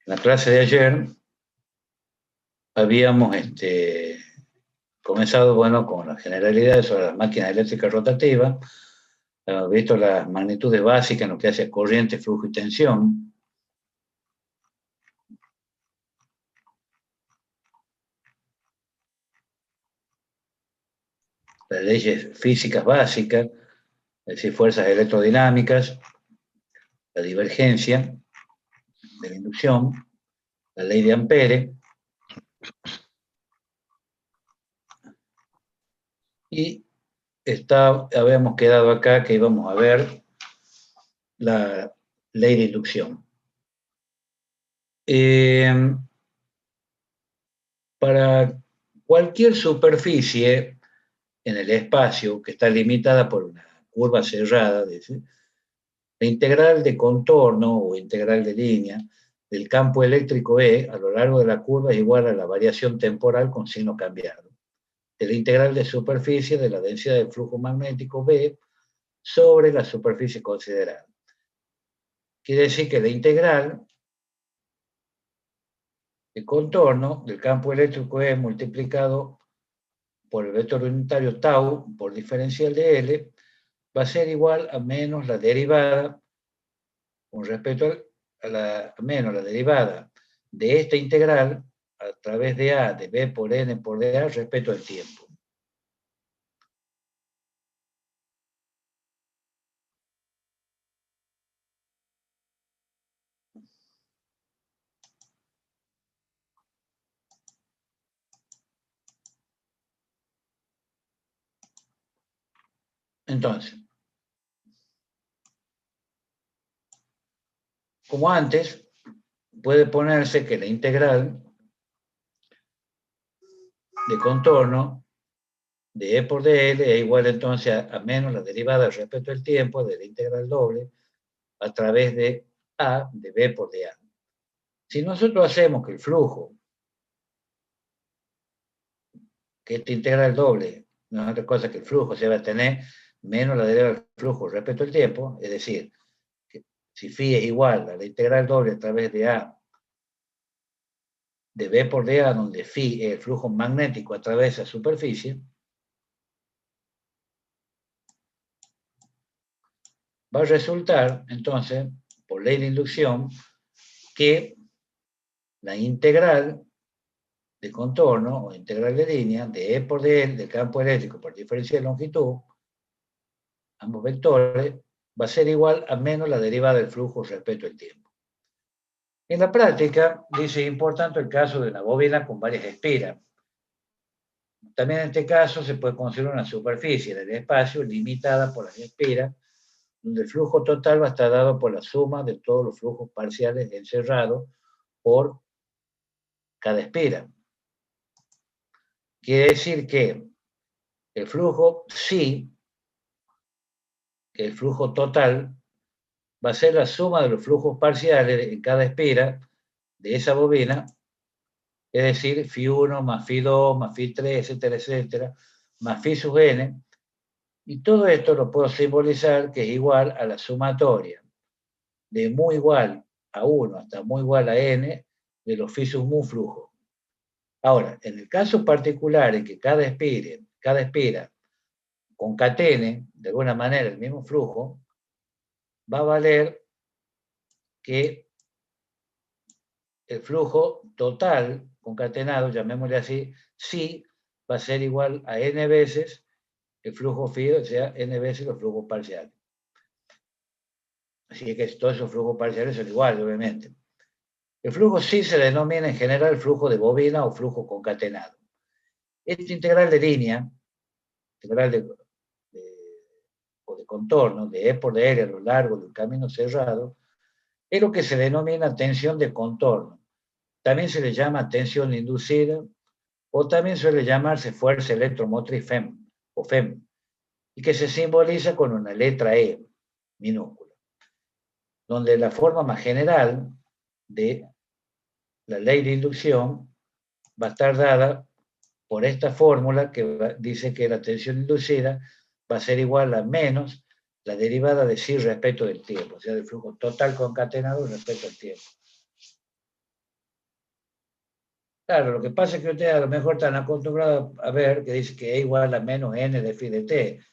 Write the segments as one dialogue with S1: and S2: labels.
S1: En la clase de ayer habíamos comenzado, con las generalidades sobre las máquinas eléctricas rotativas. Hemos visto las magnitudes básicas en lo que hace a corriente, flujo y tensión. Las leyes físicas básicas, es decir, fuerzas electrodinámicas, la divergencia de la inducción, la ley de Ampere, y habíamos quedado acá que íbamos a ver la ley de inducción. Para cualquier superficie en el espacio que está limitada por una curva cerrada, la integral de contorno o integral de línea del campo eléctrico E a lo largo de la curva es igual a la variación temporal con signo cambiado de la integral de superficie de la densidad del flujo magnético B sobre la superficie considerada. Quiere decir que la integral de contorno del campo eléctrico E multiplicado por el vector unitario tau por diferencial de L va a ser igual a menos la derivada con respecto a menos la derivada de esta integral a través de A de B por N por dA respecto al tiempo. Entonces, como antes, puede ponerse que la integral de contorno de E por dL es igual entonces a menos la derivada respecto al tiempo de la integral doble a través de A de B por dA. Si nosotros hacemos que el flujo, que esta integral doble no es otra cosa que el flujo se va a tener menos la derivada del flujo respecto al tiempo, es decir, que si phi es igual a la integral doble a través de A de B por dA, donde phi es el flujo magnético a través de esa superficie, va a resultar, entonces, por ley de inducción, que la integral de contorno o integral de línea de E por dL del campo eléctrico por diferencia de longitud, ambos vectores, va a ser igual a menos la derivada del flujo respecto al tiempo. En la práctica, dice, es importante el caso de una bobina con varias espiras. También en este caso se puede considerar una superficie del espacio limitada por las espiras, donde el flujo total va a estar dado por la suma de todos los flujos parciales encerrados por cada espira. Quiere decir que el flujo sí, que el flujo total, va a ser la suma de los flujos parciales en cada espira de esa bobina, es decir, φ1 más φ2 más φ3, etcétera, etcétera, más φ sub n, y todo esto lo puedo simbolizar que es igual a la sumatoria de muy igual a 1 hasta muy igual a n de los φ sub mu flujo. Ahora, en el caso particular en que cada espira concatene de alguna manera el mismo flujo, va a valer que el flujo total concatenado, llamémosle así, sí va a ser igual a n veces el flujo phi, o sea, n veces los flujos parciales. Así que todos esos flujos parciales son iguales, obviamente. El flujo sí se denomina en general flujo de bobina o flujo concatenado. Esta integral de línea, integral o de contorno, de E por dL a lo largo del camino cerrado, es lo que se denomina tensión de contorno. También se le llama tensión inducida, o también suele llamarse fuerza electromotriz FEM, o FEM, y que se simboliza con una letra E minúscula, donde la forma más general de la ley de inducción va a estar dada por esta fórmula que dice que la tensión inducida va a ser igual a menos la derivada de psi respecto del tiempo, o sea, del flujo total concatenado respecto al tiempo. Claro, lo que pasa es que ustedes a lo mejor están acostumbrados a ver que dice que E igual a menos N de phi de T.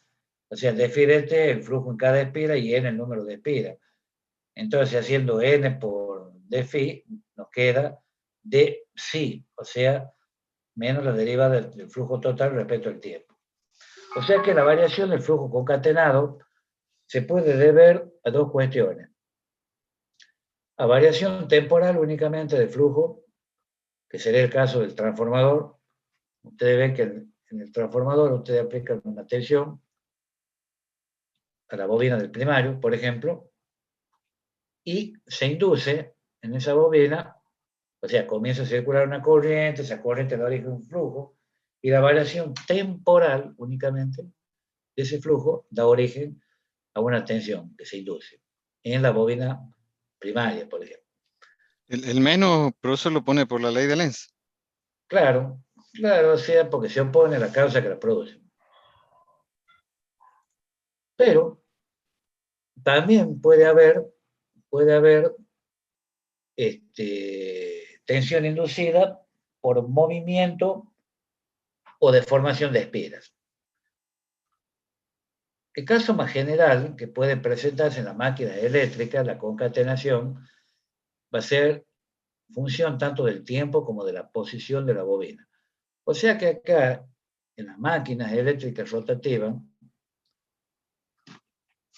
S1: O sea, de phi de T el flujo en cada espira y N el número de espiras. Entonces, haciendo N por d phi, nos queda d psi, o sea, menos la derivada del flujo total respecto al tiempo. O sea que la variación del flujo concatenado se puede deber a dos cuestiones. A variación temporal únicamente del flujo, que sería el caso del transformador. Ustedes ven que en el transformador ustedes aplican una tensión a la bobina del primario, por ejemplo, y se induce en esa bobina, o sea, comienza a circular una corriente, esa corriente da origen a un flujo, y la variación temporal únicamente de ese flujo da origen a una tensión que se induce en la bobina primaria, por ejemplo.
S2: El menos, profesor, lo pone por la ley de Lenz.
S1: Claro, claro, o sea, porque se opone a la causa que la produce. Pero también puede haber tensión inducida por movimiento o deformación de espiras. El caso más general que puede presentarse en las máquinas eléctricas, la concatenación, va a ser función tanto del tiempo como de la posición de la bobina. O sea que acá, en las máquinas eléctricas rotativas,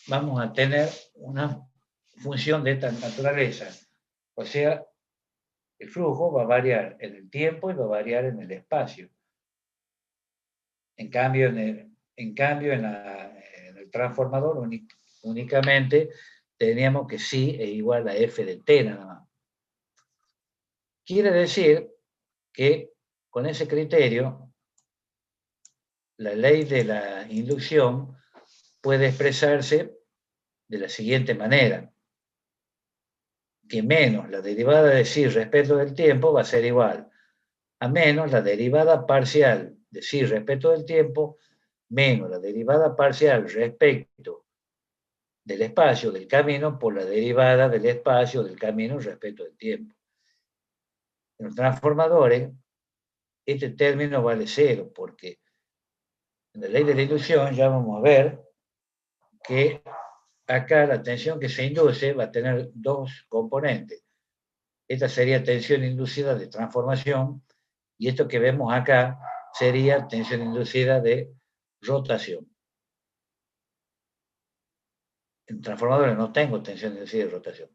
S1: vamos a tener una función de esta naturaleza. O sea, el flujo va a variar en el tiempo y va a variar en el espacio. En cambio, en el transformador únicamente teníamos que sí es igual a f de t nada más. Quiere decir que con ese criterio, la ley de la inducción puede expresarse de la siguiente manera, que menos la derivada de sí respecto del tiempo va a ser igual a menos la derivada parcial de sí respecto del tiempo menos la derivada parcial respecto del espacio del camino por la derivada del espacio del camino respecto del tiempo. En los transformadores, este término vale cero, porque en la ley de la inducción ya vamos a ver que acá la tensión que se induce va a tener dos componentes. Esta sería tensión inducida de transformación y esto que vemos acá sería tensión inducida de rotación. En transformadores no tengo tensión inducida de rotación.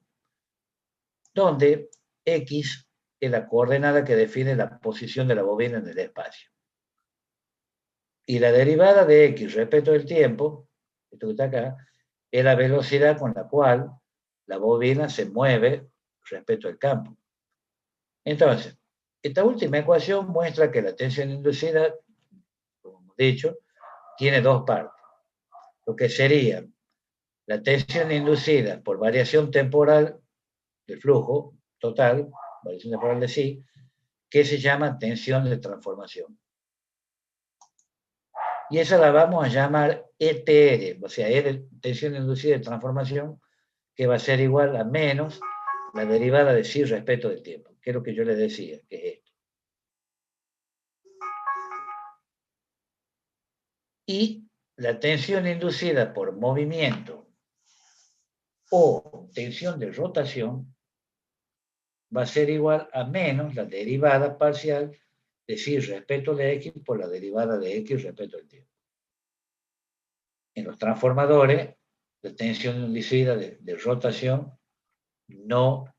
S1: Donde X es la coordenada que define la posición de la bobina en el espacio. Y la derivada de X respecto del tiempo, esto que está acá, es la velocidad con la cual la bobina se mueve respecto al campo. Entonces, esta última ecuación muestra que la tensión inducida, como hemos dicho, tiene dos partes. Lo que sería la tensión inducida por variación temporal del flujo total, variación temporal de sí, que se llama tensión de transformación. Y esa la vamos a llamar ETR, o sea, es tensión inducida de transformación, que va a ser igual a menos la derivada de sí respecto del tiempo, que es lo que yo les decía, que es esto. Y la tensión inducida por movimiento o tensión de rotación va a ser igual a menos la derivada parcial de sí respecto de x por la derivada de x respecto al tiempo. En los transformadores, la tensión inducida de rotación no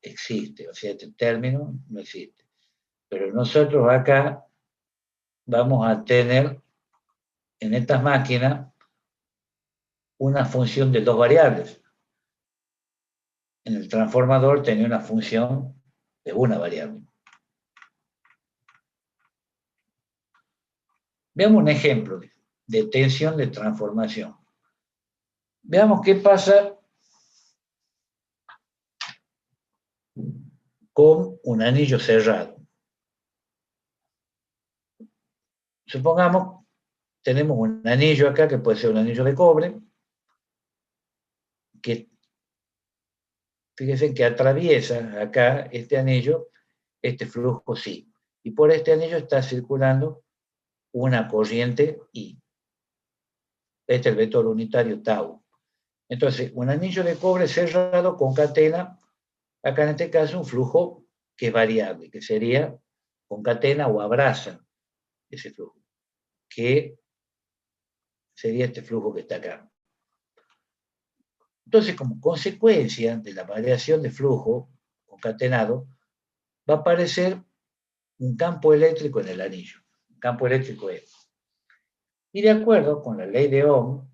S1: existe, o sea, este término no existe. Pero nosotros acá vamos a tener en estas máquinas una función de dos variables. En el transformador tenía una función de una variable. Veamos un ejemplo de tensión de transformación. Veamos qué pasa con un anillo cerrado. Supongamos, tenemos un anillo acá, que puede ser un anillo de cobre, que fíjense que atraviesa acá este anillo este flujo sí. Y por este anillo está circulando una corriente I. Este es el vector unitario tau. Entonces, un anillo de cobre cerrado concatena, acá en este caso, un flujo que es variable, que sería concatena o abraza ese flujo, que sería este flujo que está acá. Entonces, como consecuencia de la variación de flujo concatenado, va a aparecer un campo eléctrico en el anillo. Un campo eléctrico E. Y de acuerdo con la ley de Ohm,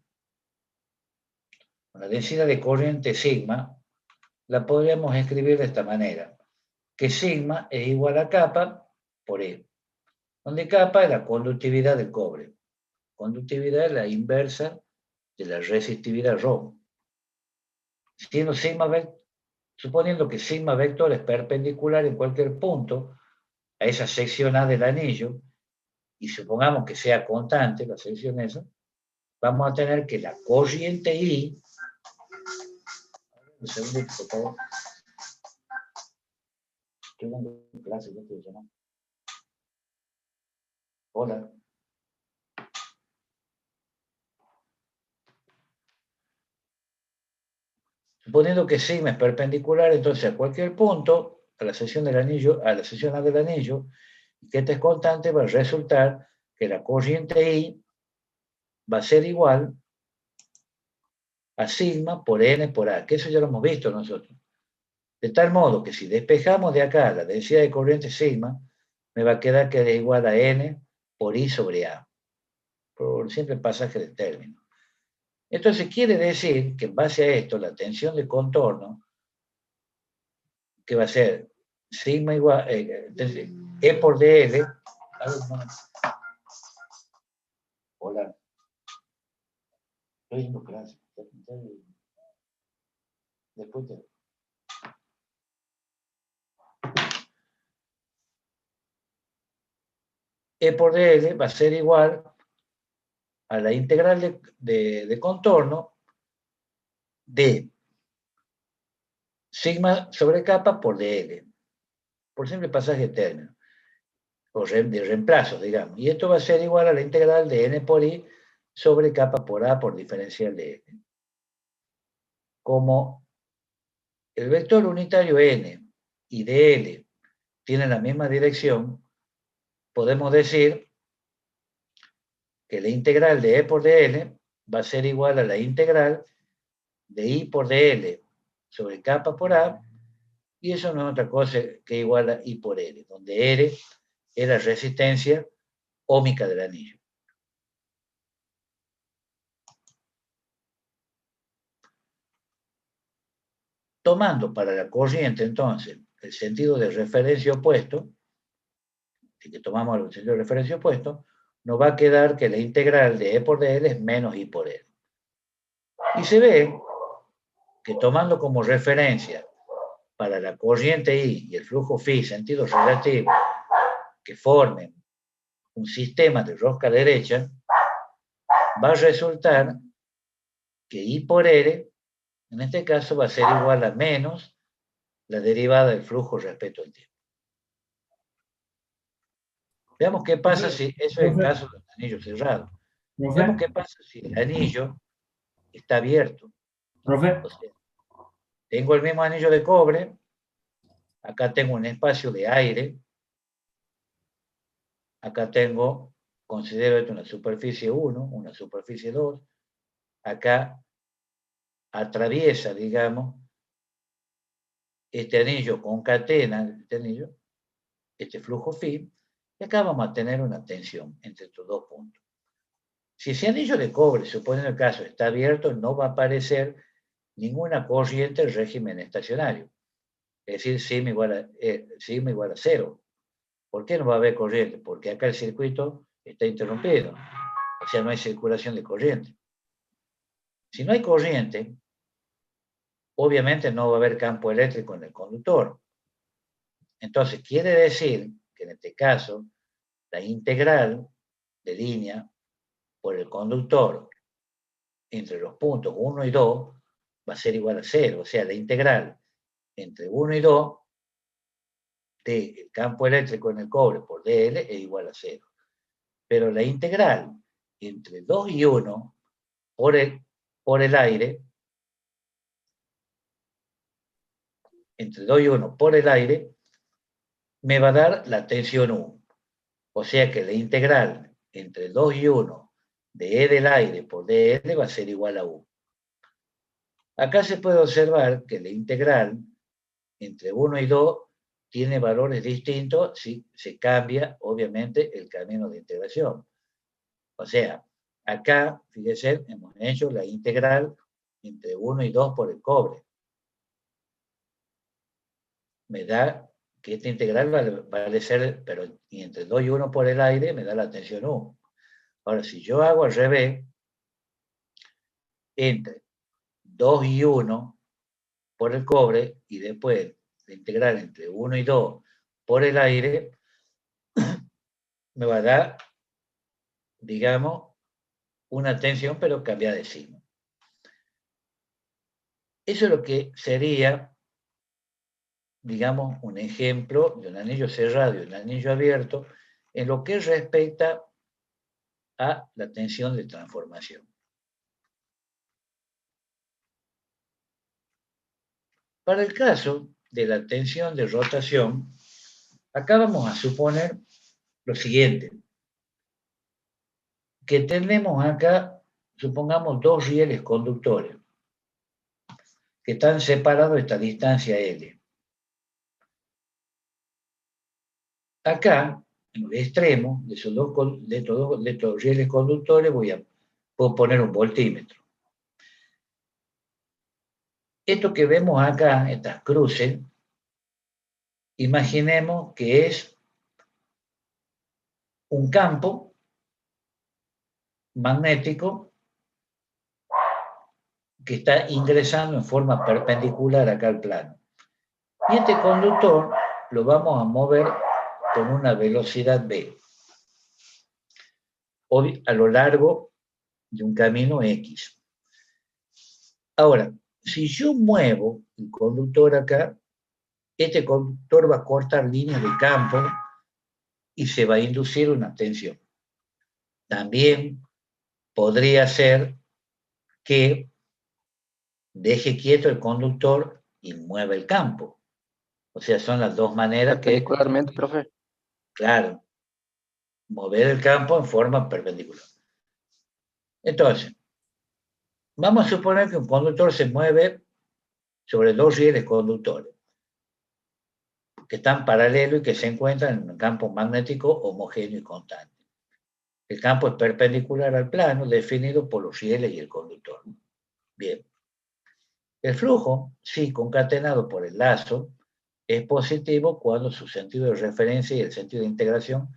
S1: con la densidad de corriente sigma, la podríamos escribir de esta manera, que sigma es igual a kappa por E, donde kappa es la conductividad del cobre. Conductividad es la inversa de la resistividad ρ. Siendo sigma, suponiendo que sigma vector es perpendicular en cualquier punto a esa sección A del anillo, y supongamos que sea constante la sección esa, vamos a tener que la corriente I, un segundito, por favor. Estoy dando clase, no te llamar. Hola. Suponiendo que sigma es perpendicular, entonces a cualquier punto, a la sección del anillo, a la sección A del anillo, y que este es constante, va a resultar que la corriente I va a ser igual a sigma por n por A, que eso ya lo hemos visto nosotros. De tal modo que si despejamos de acá la densidad de corriente sigma, me va a quedar que es igual a n por I sobre A, por el simple pasaje del término. Entonces quiere decir que en base a esto, la tensión de contorno, que va a ser sigma igual, entonces, E por dl, hola, estoy yendo clase, después te... E por dl va a ser igual a la integral de contorno de sigma sobre kappa por dl, por simple pasaje de término, o de reemplazo, digamos. Y esto va a ser igual a la integral de n por i sobre kappa por a por diferencial de n. Como el vector unitario n y dl tienen la misma dirección, podemos decir que la integral de e por dl va a ser igual a la integral de I por dl sobre kappa por A, y eso no es otra cosa que igual a I por L, donde R es la resistencia óhmica del anillo. Tomando para la corriente, entonces, el sentido de referencia opuesto, si que tomamos el sentido de referencia opuesto, nos va a quedar que la integral de E por dl es menos I por L. Y se ve que tomando como referencia para la corriente I y el flujo phi, sentidos relativos, que formen un sistema de rosca derecha, va a resultar que I por R, en este caso, va a ser igual a menos la derivada del flujo respecto al tiempo. Veamos qué pasa si, eso es el caso del anillo cerrado. Veamos qué pasa si el anillo está abierto. O sea, tengo el mismo anillo de cobre, acá tengo un espacio de aire, acá tengo, considero esto una superficie 1, una superficie 2, acá atraviesa, digamos, este anillo concatena, este flujo phi, y acá vamos a tener una tensión entre estos dos puntos. Si ese anillo de cobre, suponiendo el caso, está abierto, no va a aparecer ninguna corriente del régimen estacionario. Es decir, sigma igual a 0. ¿Por qué no va a haber corriente? Porque acá el circuito está interrumpido. O sea, no hay circulación de corriente. Si no hay corriente, obviamente no va a haber campo eléctrico en el conductor. Entonces, quiere decir que en este caso, la integral de línea por el conductor entre los puntos 1 y 2 va a ser igual a 0. O sea, la integral entre 1 y 2 del campo eléctrico en el cobre por dl es igual a 0. Pero la integral entre 2 y 1 por el aire, entre 2 y 1 por el aire, me va a dar la tensión U. O sea que la integral entre 2 y 1 de E del aire por dl va a ser igual a U. Acá se puede observar que la integral entre 1 y 2 tiene valores distintos si se cambia, obviamente, el camino de integración. O sea, acá, fíjense, hemos hecho la integral entre 1 y 2 por el cobre. Me da que esta integral vale ser, pero entre 2 y 1 por el aire me da la tensión U. Ahora, si yo hago al revés, entre 2 y 1 por el cobre y después la integral entre 1 y 2 por el aire, me va a dar, digamos, una tensión, pero cambia de signo. Eso es lo que sería, digamos, un ejemplo de un anillo cerrado y un anillo abierto en lo que respecta a la tensión de transformación. Para el caso de la tensión de rotación, acá vamos a suponer lo siguiente, que tenemos acá, supongamos, dos rieles conductores que están separados esta distancia L. Acá, en el extremo de estos rieles conductores, puedo poner un voltímetro. Esto que vemos acá, estas cruces, imaginemos que es un campo magnético que está ingresando en forma perpendicular acá al plano. Y este conductor lo vamos a mover con una velocidad v, a lo largo de un camino X. Ahora, si yo muevo el conductor acá, este conductor va a cortar líneas de campo y se va a inducir una tensión. También podría ser que deje quieto el conductor y mueva el campo. O sea, son las dos maneras que...
S3: Perpendicularmente, profe.
S1: Claro, mover el campo en forma perpendicular. Entonces, vamos a suponer que un conductor se mueve sobre dos rieles conductores que están paralelos y que se encuentran en un campo magnético homogéneo y constante. El campo es perpendicular al plano definido por los rieles y el conductor. Bien. El flujo, sí, concatenado por el lazo, es positivo cuando su sentido de referencia y el sentido de integración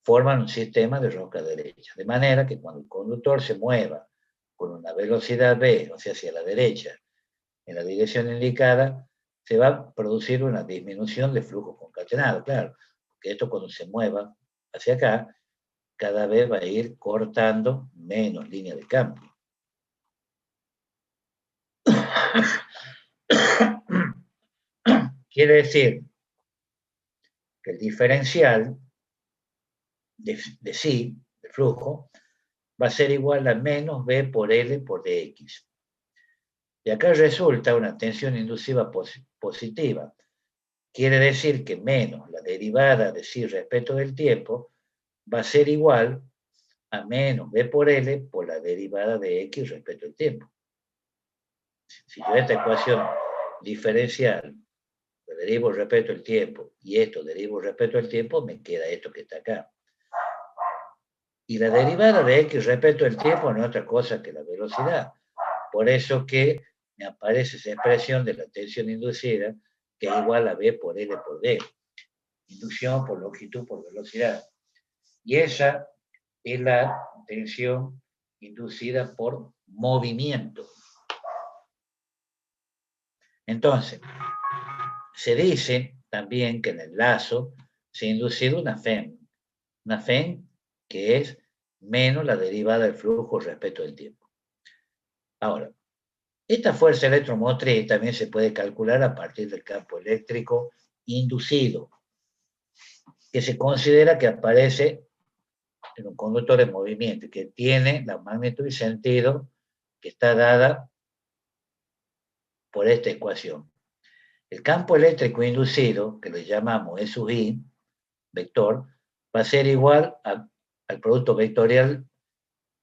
S1: forman un sistema de rosca derecha. De manera que cuando el conductor se mueva con una velocidad v, o sea, hacia la derecha, en la dirección indicada, se va a producir una disminución de flujo concatenado, claro, porque esto cuando se mueva hacia acá, cada vez va a ir cortando menos línea de campo. Quiere decir que el diferencial de psi, de flujo, va a ser igual a menos v por L por dx. Y acá resulta una tensión induciva positiva. Quiere decir que menos la derivada de psi respecto del tiempo va a ser igual a menos v por L por la derivada de x respecto al tiempo. Si yo esta ecuación diferencial lo derivo respecto al tiempo y esto derivo respecto al tiempo, me queda esto que está acá. Y la derivada de x respecto al tiempo no es otra cosa que la velocidad. Por eso que me aparece esa expresión de la tensión inducida, que es igual a v por L por d. Inducción por longitud por velocidad. Y esa es la tensión inducida por movimiento. Entonces, se dice también que en el lazo se ha inducido una FEM que es menos la derivada del flujo respecto del tiempo. Ahora, esta fuerza electromotriz también se puede calcular a partir del campo eléctrico inducido. que se considera que aparece en un conductor en movimiento, que tiene la magnitud y sentido que está dada por esta ecuación. El campo eléctrico inducido, que le llamamos E sub I, vector, va a ser igual al producto vectorial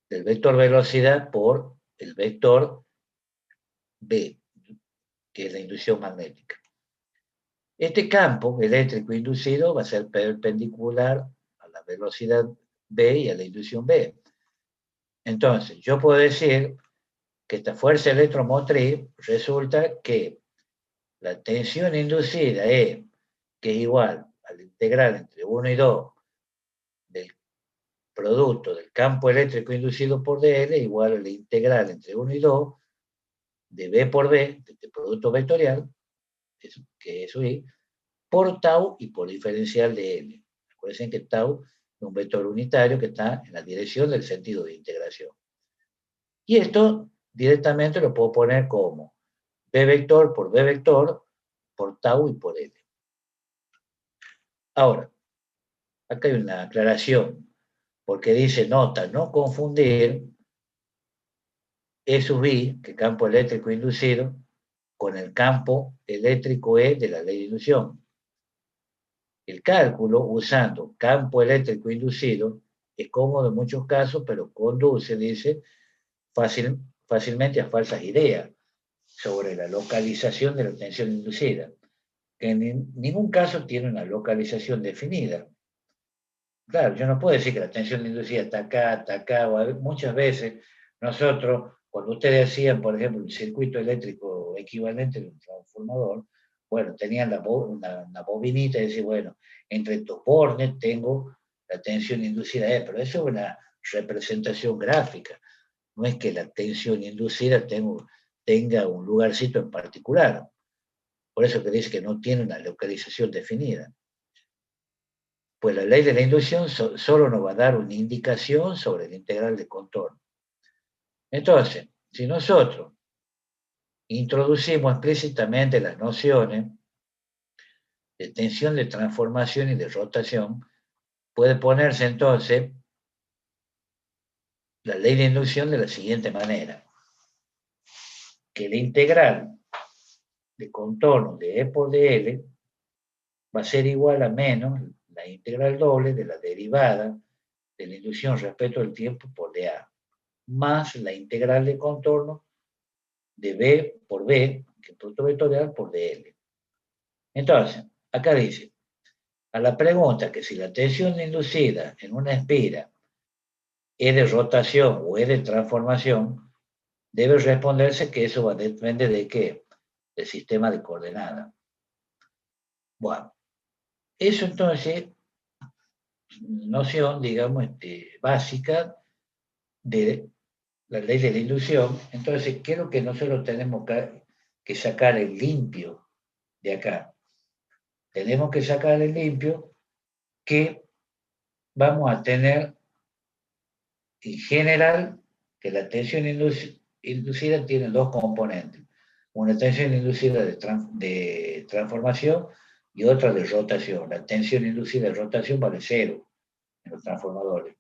S1: del vector velocidad por el vector B, que es la inducción magnética. Este campo eléctrico inducido va a ser perpendicular a la velocidad B y a la inducción B. Entonces, yo puedo decir que esta fuerza electromotriz resulta que la tensión inducida es, que es igual al integral entre 1 y 2 del producto del campo eléctrico inducido por dl, igual a la integral entre 1 y 2 de B por B, de este producto vectorial, que es I, por tau y por diferencial de L. Recuerden que tau es un vector unitario que está en la dirección del sentido de integración. Y esto directamente lo puedo poner como B vector por tau y por L. Ahora, acá hay una aclaración, porque dice nota, no confundir E sub I, que campo eléctrico inducido, con el campo eléctrico E de la ley de inducción. El cálculo usando campo eléctrico inducido es cómodo en muchos casos, pero conduce, dice, fácilmente a falsas ideas sobre la localización de la tensión inducida, que en ningún caso tiene una localización definida. Claro, yo no puedo decir que la tensión inducida está acá, muchas veces nosotros, cuando ustedes hacían, por ejemplo, un circuito eléctrico equivalente de un transformador, bueno, tenían una bobinita y decían, bueno, entre estos bornes tengo la tensión inducida, pero eso es una representación gráfica, no es que la tensión inducida tenga un lugarcito en particular, por eso que dice que no tiene una localización definida. Pues la ley de la inducción solo nos va a dar una indicación sobre el integral de contorno. Entonces, si nosotros introducimos explícitamente las nociones de tensión, de transformación y de rotación, puede ponerse entonces la ley de inducción de la siguiente manera: que la integral de contorno de E por dl va a ser igual a menos la integral doble de la derivada de la inducción respecto al tiempo por dA, más la integral de contorno de B por B, que es producto vectorial, por dl. Entonces, acá dice, a la pregunta que si la tensión inducida en una espira es de rotación o es de transformación, debe responderse que eso va a depender de qué, del sistema de coordenadas. Bueno, eso entonces, noción, digamos, básica de la ley de la inducción. Entonces, ¿qué es lo que nosotros tenemos que sacar en limpio de acá? Tenemos que sacar en limpio que vamos a tener en general que la tensión inducida tiene dos componentes. Una tensión inducida de transformación y otra de rotación. La tensión inducida de rotación vale cero en los transformadores.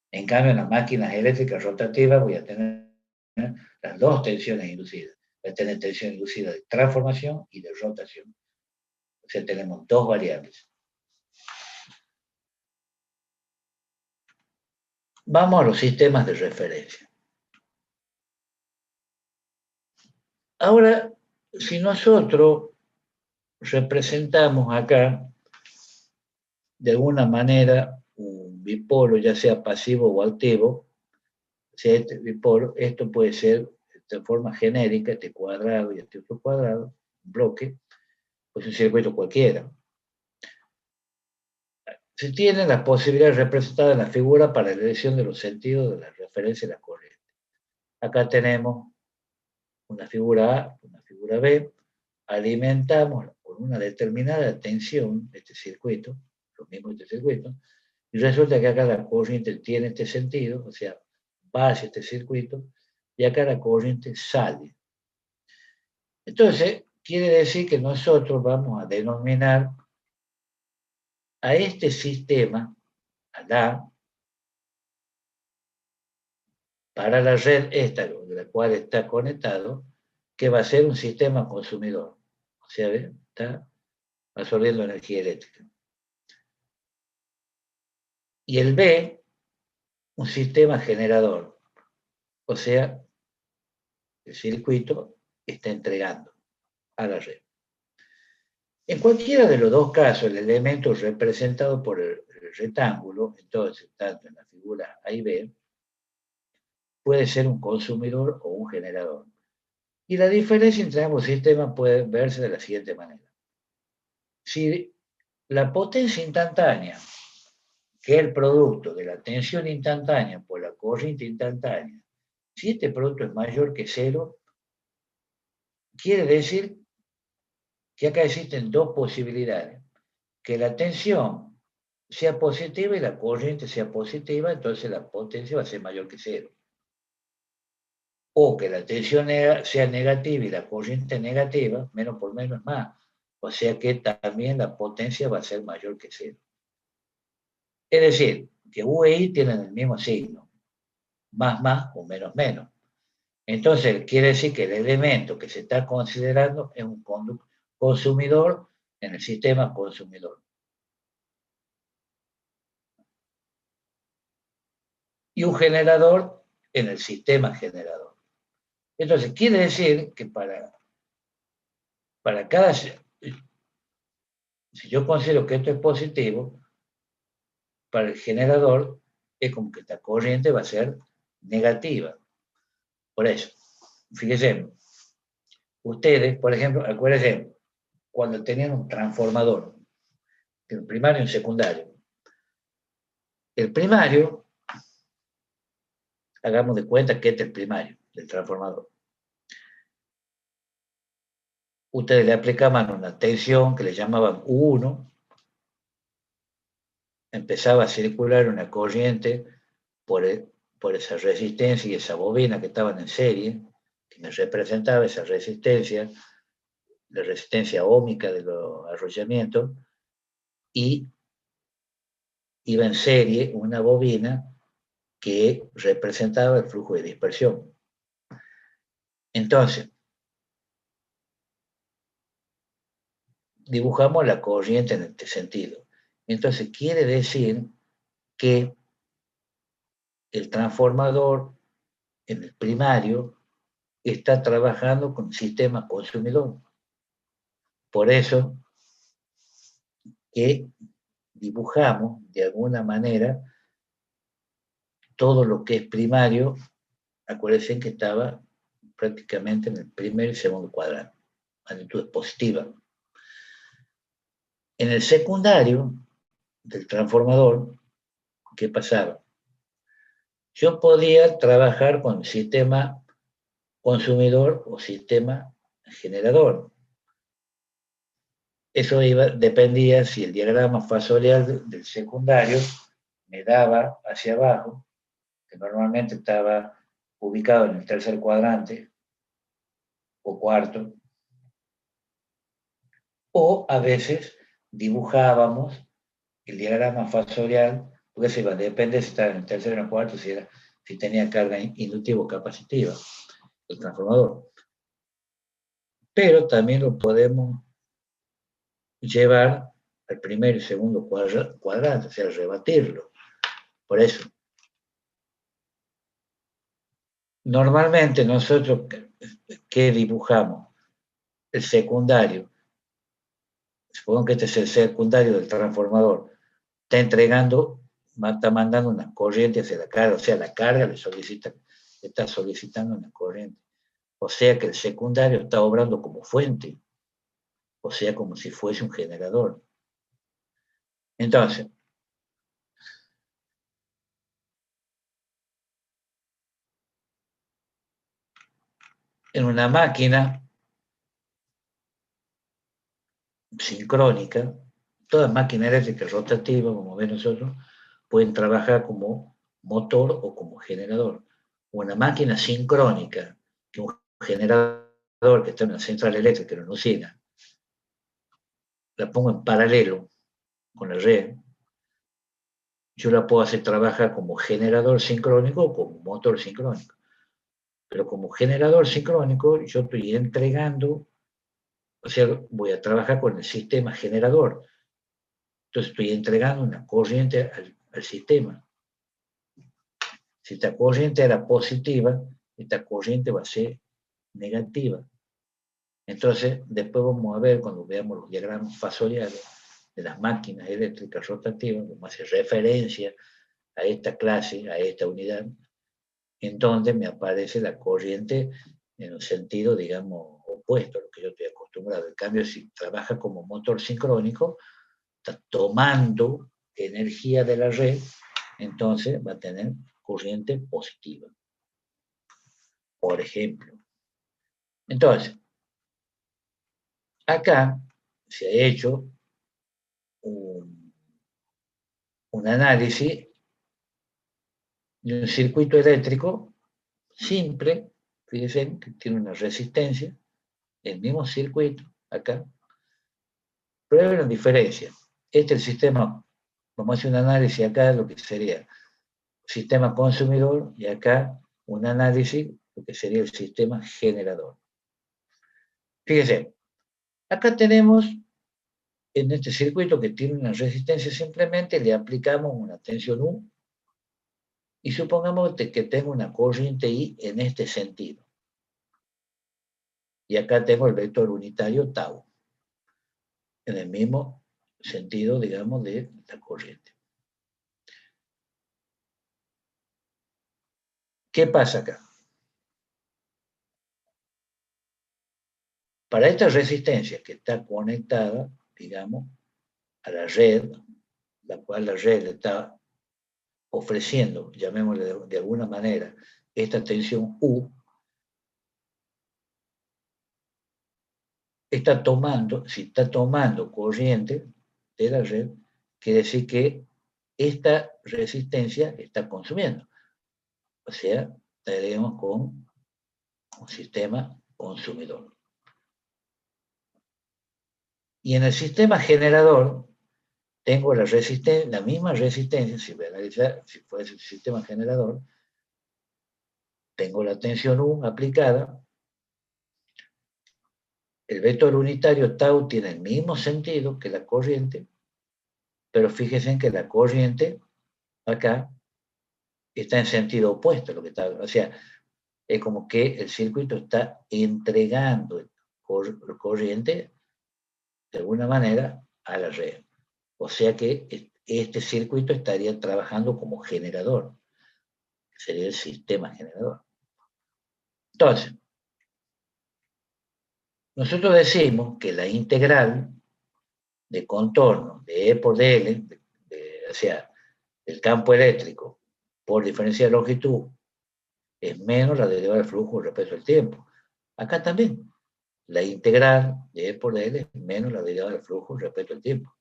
S1: En cambio, en las máquinas eléctricas rotativas voy a tener las dos tensiones inducidas. Voy a tener tensión inducida de transformación y de rotación. O sea, tenemos dos variables. Vamos a los sistemas de referencia. Ahora, si nosotros representamos acá de alguna manera un bipolo, ya sea pasivo o activo, o sea, este bipolo, esto puede ser de forma genérica, este cuadrado y este otro cuadrado, un bloque, pues un circuito cualquiera. Se tiene la posibilidad representada en la figura para la elección de los sentidos de la referencia de la corriente. Acá tenemos una figura A, una figura B, alimentamos con una determinada tensión este circuito, lo mismo este circuito, y resulta que acá la corriente tiene este sentido, o sea, va hacia este circuito, y acá la corriente sale. Entonces, quiere decir que nosotros vamos a denominar a este sistema, para la red esta, de la cual está conectado, que va a ser un sistema consumidor. O sea, está absorbiendo energía eléctrica. Y el B, un sistema generador. O sea, el circuito está entregando a la red. En cualquiera de los dos casos, el elemento representado por el rectángulo, entonces, tanto en la figura A y B, puede ser un consumidor o un generador. Y la diferencia entre ambos sistemas puede verse de la siguiente manera. Si la potencia instantánea, que es el producto de la tensión instantánea por la corriente instantánea, si este producto es mayor que cero, quiere decir que acá existen dos posibilidades. Que la tensión sea positiva y la corriente sea positiva, entonces la potencia va a ser mayor que cero. O que la tensión sea negativa y la corriente negativa, menos por menos es más. O sea que también la potencia va a ser mayor que cero. Es decir, que U e I tienen el mismo signo, más o menos menos. Entonces, quiere decir que el elemento que se está considerando es un consumidor en el sistema consumidor. Y un generador en el sistema generador. Entonces, quiere decir que para cada... Si yo considero que esto es positivo, para el generador es como que esta corriente va a ser negativa. Por eso, fíjense, ustedes, por ejemplo, acuérdense, cuando tenían un transformador, un primario y un secundario. El primario, hagamos de cuenta que este es el primario del transformador. Ustedes le aplicaban una tensión que le llamaban U1, empezaba a circular una corriente por esa resistencia y esa bobina que estaban en serie, que me representaba esa resistencia, la resistencia óhmica de los arrollamientos, y iba en serie una bobina que representaba el flujo de dispersión. Entonces, dibujamos la corriente en este sentido. Entonces, quiere decir que el transformador en el primario está trabajando con sistema consumidor. Por eso que dibujamos de alguna manera todo lo que es primario. Acuérdense que estaba prácticamente en el primer y segundo cuadrante, magnitud positiva. En el secundario del transformador, ¿qué pasaba? Yo podía trabajar con sistema consumidor o sistema generador. Eso dependía si el diagrama fasorial del secundario me daba hacia abajo, que normalmente estaba ubicado en el tercer cuadrante o cuarto, o a veces dibujábamos el diagrama fasorial, porque se iba, depende si estaba en el tercero o en el cuarto, si tenía carga inductiva o capacitiva, el transformador. Pero también lo podemos llevar al primer y segundo cuadrante, o sea, rebatirlo. Por eso, normalmente nosotros, ¿qué dibujamos? El secundario. Supongo que este es el secundario del transformador. Está mandando una corriente hacia la carga, o sea, la carga está solicitando una corriente. O sea que el secundario está obrando como fuente, o sea, como si fuese un generador. Entonces, en una máquina sincrónica, toda máquina eléctrica rotativa, como ven nosotros, pueden trabajar como motor o como generador. Una máquina sincrónica, que un generador que está en una central eléctrica, en una usina, la pongo en paralelo, con la red, yo la puedo hacer trabajar como generador sincrónico o como motor sincrónico. Pero como generador sincrónico, yo estoy entregando, o sea, voy a trabajar con el sistema generador. Entonces estoy entregando una corriente al sistema. Si esta corriente era positiva, esta corriente va a ser negativa. Entonces, después vamos a ver, cuando veamos los diagramas fasoriales de las máquinas eléctricas rotativas, vamos a hacer referencia a esta clase, a esta unidad, en donde me aparece la corriente en un sentido, digamos, opuesto a lo que yo estoy acostumbrado. En cambio, si trabaja como motor sincrónico, está tomando energía de la red, entonces va a tener corriente positiva, por ejemplo. Entonces, acá se ha hecho un análisis de un circuito eléctrico simple, fíjense que tiene una resistencia, el mismo circuito acá, pero hay una diferencia. Este es el sistema, vamos a hacer un análisis acá de lo que sería sistema consumidor y acá un análisis de lo que sería el sistema generador. Fíjense, acá tenemos en este circuito que tiene una resistencia, simplemente le aplicamos una tensión U y supongamos que tengo una corriente I en este sentido. Y acá tengo el vector unitario tau, en el mismo sentido, digamos, de la corriente. ¿Qué pasa acá? Para esta resistencia que está conectada, digamos, a la red, la cual la red está ofreciendo, llamémosle de alguna manera, esta tensión U, está tomando, si está tomando corriente de la red, quiere decir que esta resistencia está consumiendo. O sea, estaremos con un sistema consumidor. Y en el sistema generador, tengo la misma resistencia, si voy a analizar, si fuese el sistema generador, tengo la tensión U aplicada, el vector unitario tau tiene el mismo sentido que la corriente, pero fíjense en que la corriente acá está en sentido opuesto a lo que está, o sea, es como que el circuito está entregando corriente de alguna manera a la red. O sea que este circuito estaría trabajando como generador, que sería el sistema generador. Entonces, nosotros decimos que la integral de contorno de E por dl, o sea, el campo eléctrico por diferencia de longitud, es menos la derivada del flujo respecto al tiempo. Acá también, la integral de E por dl es menos la derivada del flujo respecto al tiempo.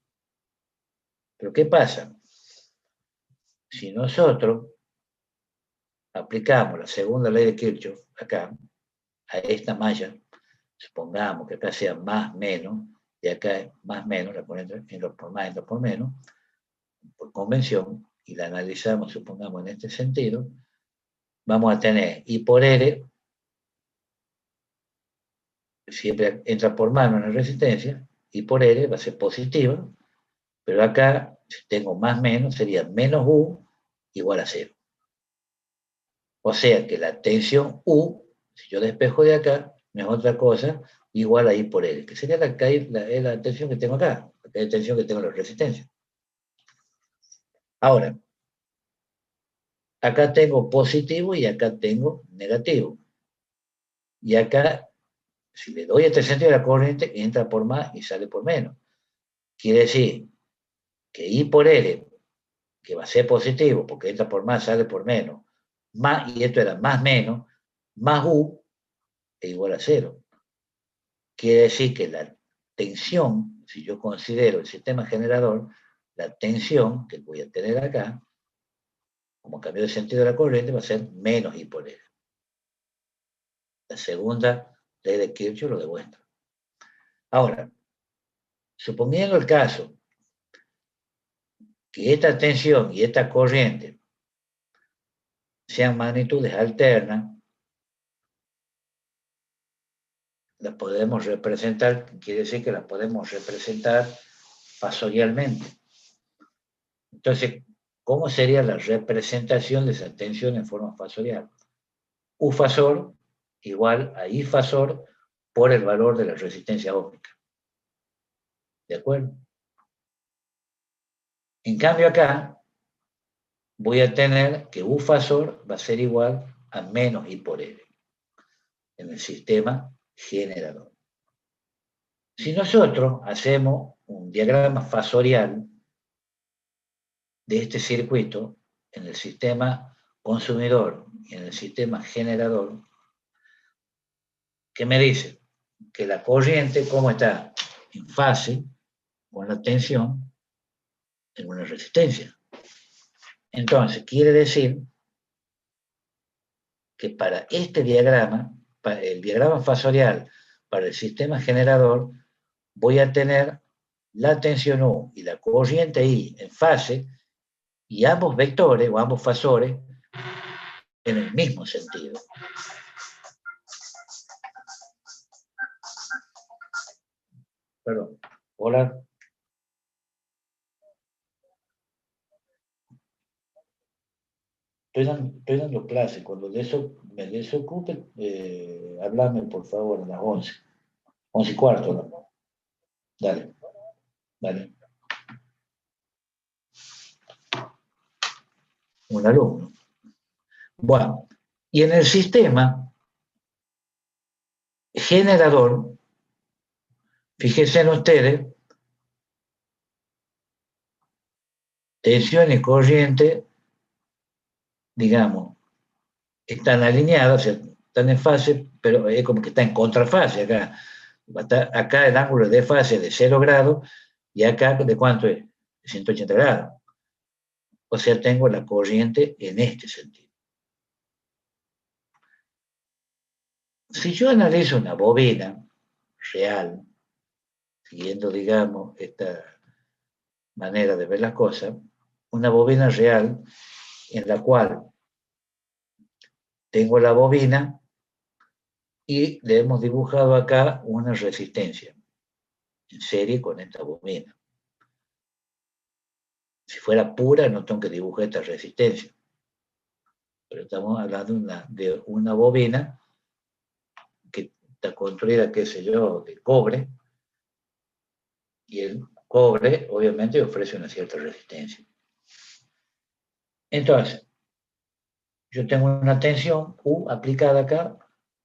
S1: Pero ¿qué pasa? Si nosotros aplicamos la segunda ley de Kirchhoff acá, a esta malla, supongamos que acá sea más menos, y acá es más menos, la ponemos en los por más, en los por menos, por convención, y la analizamos, supongamos, en este sentido, vamos a tener I por R, siempre entra por mano en la resistencia, I por R va a ser positiva, pero acá, si tengo más menos, sería menos U igual a 0. O sea que la tensión U, si yo despejo de acá, no es otra cosa igual a I por L, que sería la tensión que tengo acá, la tensión que tengo en la resistencia. Ahora, acá tengo positivo y acá tengo negativo. Y acá, si le doy este sentido de la corriente, entra por más y sale por menos. Quiere decir que I por L, que va a ser positivo, porque entra por más, sale por menos, más, y esto era más menos, más U, es igual a 0. Quiere decir que la tensión, si yo considero el sistema generador, la tensión que voy a tener acá, como cambio de sentido de la corriente, va a ser menos I por L. La segunda ley de Kirchhoff lo demuestra. Ahora, suponiendo el caso que esta tensión y esta corriente sean magnitudes alternas, las podemos representar, quiere decir que las podemos representar fasorialmente. Entonces, ¿cómo sería la representación de esa tensión en forma fasorial? U fasor igual a I fasor por el valor de la resistencia óptica. ¿De acuerdo? En cambio acá, voy a tener que U fasor va a ser igual a menos I por L en el sistema generador. Si nosotros hacemos un diagrama fasorial de este circuito en el sistema consumidor y en el sistema generador, ¿qué me dice? Que la corriente, ¿cómo está? En fase con la tensión en una resistencia. Entonces, quiere decir que para este diagrama, para el diagrama fasorial para el sistema generador, voy a tener la tensión U y la corriente I en fase y ambos vectores o ambos fasores en el mismo sentido. Perdón. Hola. Estoy dando clase. Cuando me desocupe, háblame por favor a las 11. 11:15. ¿No? Dale. Dale. Un alumno. Bueno, y en el sistema generador, fíjense en ustedes, tensión y corriente, digamos, están alineadas, o sea, están en fase, pero es como que está en contrafase acá. Acá el ángulo de fase de 0 grados y acá de cuánto es, de 180 grados. O sea, tengo la corriente en este sentido. Si yo analizo una bobina real, siguiendo, digamos, esta manera de ver las cosas, una bobina real en la cual tengo la bobina y le hemos dibujado acá una resistencia en serie con esta bobina. Si fuera pura, no tengo que dibujar esta resistencia. Pero estamos hablando de una bobina que está construida, qué sé yo, de cobre, y el cobre obviamente ofrece una cierta resistencia. Entonces, yo tengo una tensión U aplicada acá,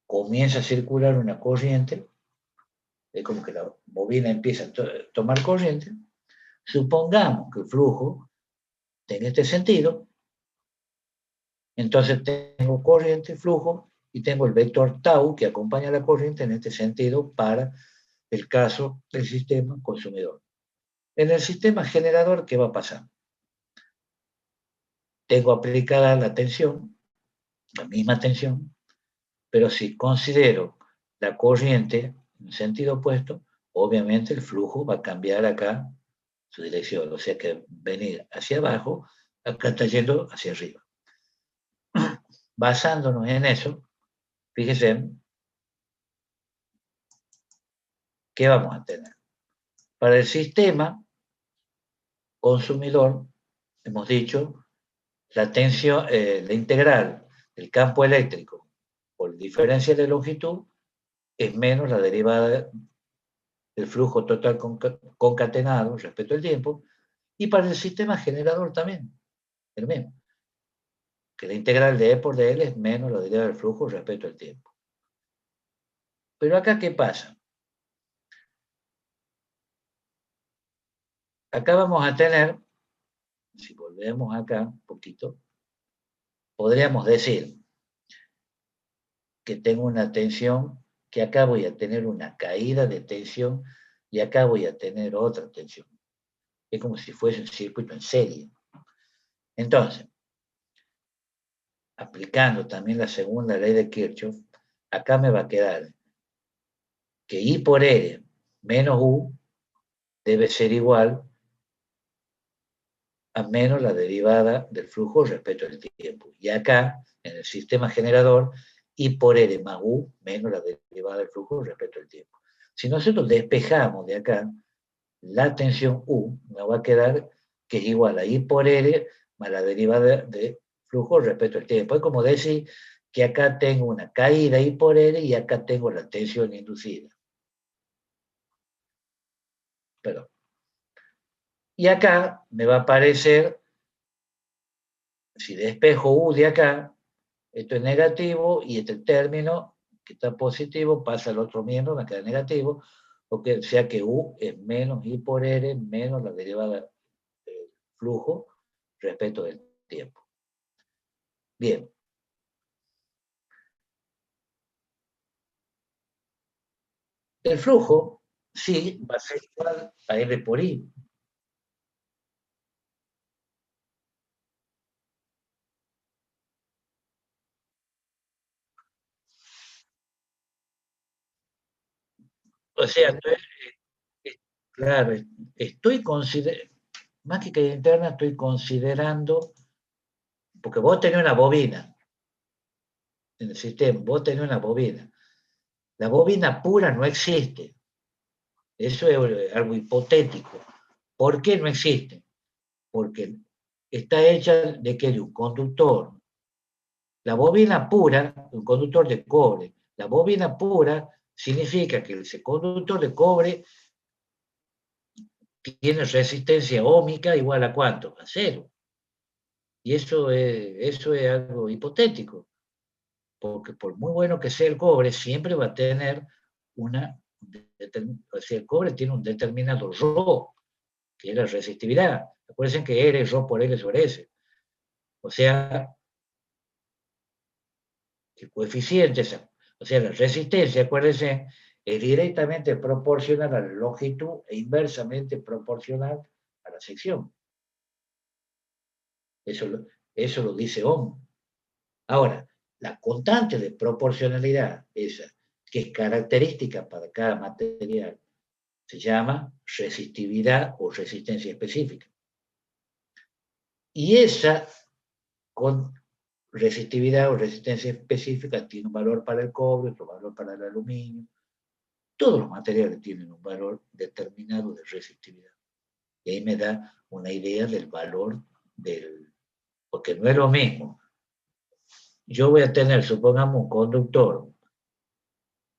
S1: comienza a circular una corriente, es como que la bobina empieza a tomar corriente. Supongamos que el flujo tenga este sentido, entonces tengo corriente, flujo, y tengo el vector tau que acompaña la corriente en este sentido para el caso del sistema consumidor. En el sistema generador, ¿qué va a pasar? Tengo aplicada la tensión, la misma tensión, pero si considero la corriente en sentido opuesto, obviamente el flujo va a cambiar acá su dirección, o sea que venir hacia abajo, acá está yendo hacia arriba. Basándonos en eso, fíjense, ¿qué vamos a tener? Para el sistema consumidor, hemos dicho, la tensión, la integral del campo eléctrico por diferencia de longitud es menos la derivada del flujo total concatenado respecto al tiempo, y para el sistema generador también, el mismo, que la integral de E por dl es menos la derivada del flujo respecto al tiempo. Pero acá, ¿qué pasa? Acá vamos a tener, si volvemos acá un poquito, podríamos decir que tengo una tensión, que acá voy a tener una caída de tensión y acá voy a tener otra tensión. Es como si fuese un circuito en serie. Entonces, aplicando también la segunda ley de Kirchhoff, acá me va a quedar que I por R menos U debe ser igual a menos la derivada del flujo respecto al tiempo. Y acá, en el sistema generador, I por R más U menos la derivada del flujo respecto al tiempo. Si nosotros despejamos de acá, la tensión U nos va a quedar que es igual a I por R más la derivada de flujo respecto al tiempo. Es como decir que acá tengo una caída I por R y acá tengo la tensión inducida. Perdón. Y acá me va a aparecer, si despejo U de acá, esto es negativo y este término que está positivo pasa al otro miembro, me queda negativo, o sea que U es menos I por R menos la derivada del flujo respecto del tiempo. Bien. El flujo, sí, va a ser igual a R por I. O sea, claro, estoy considerando, más que caída interna, estoy considerando, porque vos tenés una bobina en el sistema, vos tenés una bobina. La bobina pura no existe. Eso es algo hipotético. ¿Por qué no existe? Porque está hecha de que de un conductor. La bobina pura, un conductor de cobre, la bobina pura significa que ese conductor de cobre tiene resistencia óhmica igual a ¿cuánto? A cero. Y eso es algo hipotético, porque por muy bueno que sea el cobre, siempre va a tener una, o sea, el cobre tiene un determinado ρ, que es la resistividad. Acuérdense que R es ρ por L sobre S. O sea, el coeficiente, o sea, la resistencia, acuérdense, es directamente proporcional a la longitud e inversamente proporcional a la sección. Eso lo dice Ohm. Ahora, la constante de proporcionalidad, esa, que es característica para cada material, se llama resistividad o resistencia específica. Y esa con resistividad o resistencia específica tiene un valor para el cobre, otro valor para el aluminio. Todos los materiales tienen un valor determinado de resistividad. Y ahí me da una idea del valor del... Porque no es lo mismo. Yo voy a tener, supongamos, un conductor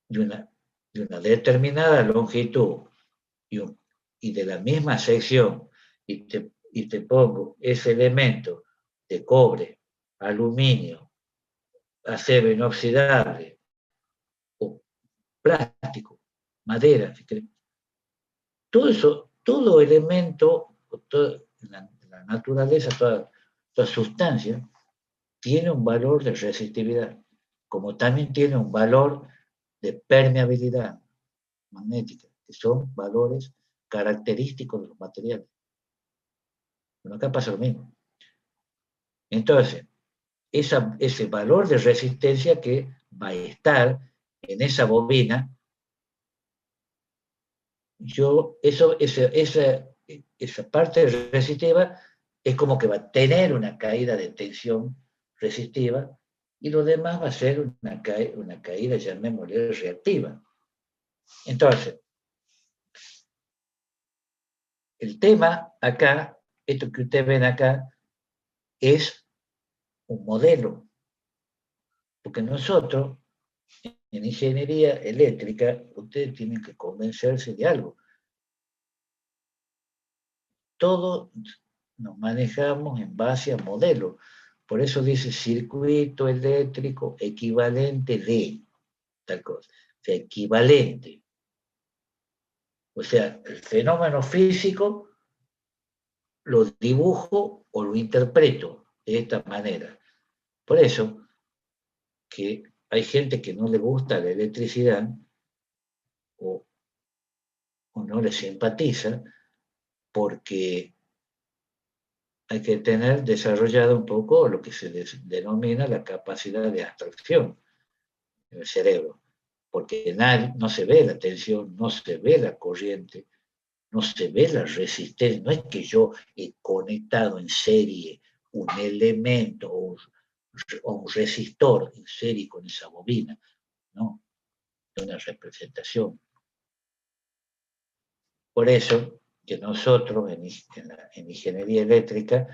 S1: de una determinada longitud y de la misma sección y te pongo ese elemento de cobre, aluminio, acero inoxidable o plástico, madera, todo eso, todo elemento, la naturaleza, toda sustancia tiene un valor de resistividad, como también tiene un valor de permeabilidad magnética, que son valores característicos de los materiales. Bueno, acá pasa lo mismo. Entonces, ese valor de resistencia que va a estar en esa bobina, esa parte resistiva es como que va a tener una caída de tensión resistiva y lo demás va a ser una caída, llamémosle, reactiva. Entonces, el tema acá, esto que ustedes ven acá, es un modelo, porque nosotros, en ingeniería eléctrica, ustedes tienen que convencerse de algo. Todos nos manejamos en base a modelos. Por eso dice circuito eléctrico equivalente de tal cosa. O sea, equivalente. O sea, el fenómeno físico lo dibujo o lo interpreto de esta manera. Por eso que hay gente que no le gusta la electricidad o no le simpatiza porque hay que tener desarrollado un poco lo que se denomina la capacidad de abstracción en el cerebro, porque no se ve la tensión, no se ve la corriente, no se ve la resistencia, no es que yo he conectado en serie un elemento o un resistor en serie con esa bobina, no, es una representación. Por eso que nosotros en ingeniería eléctrica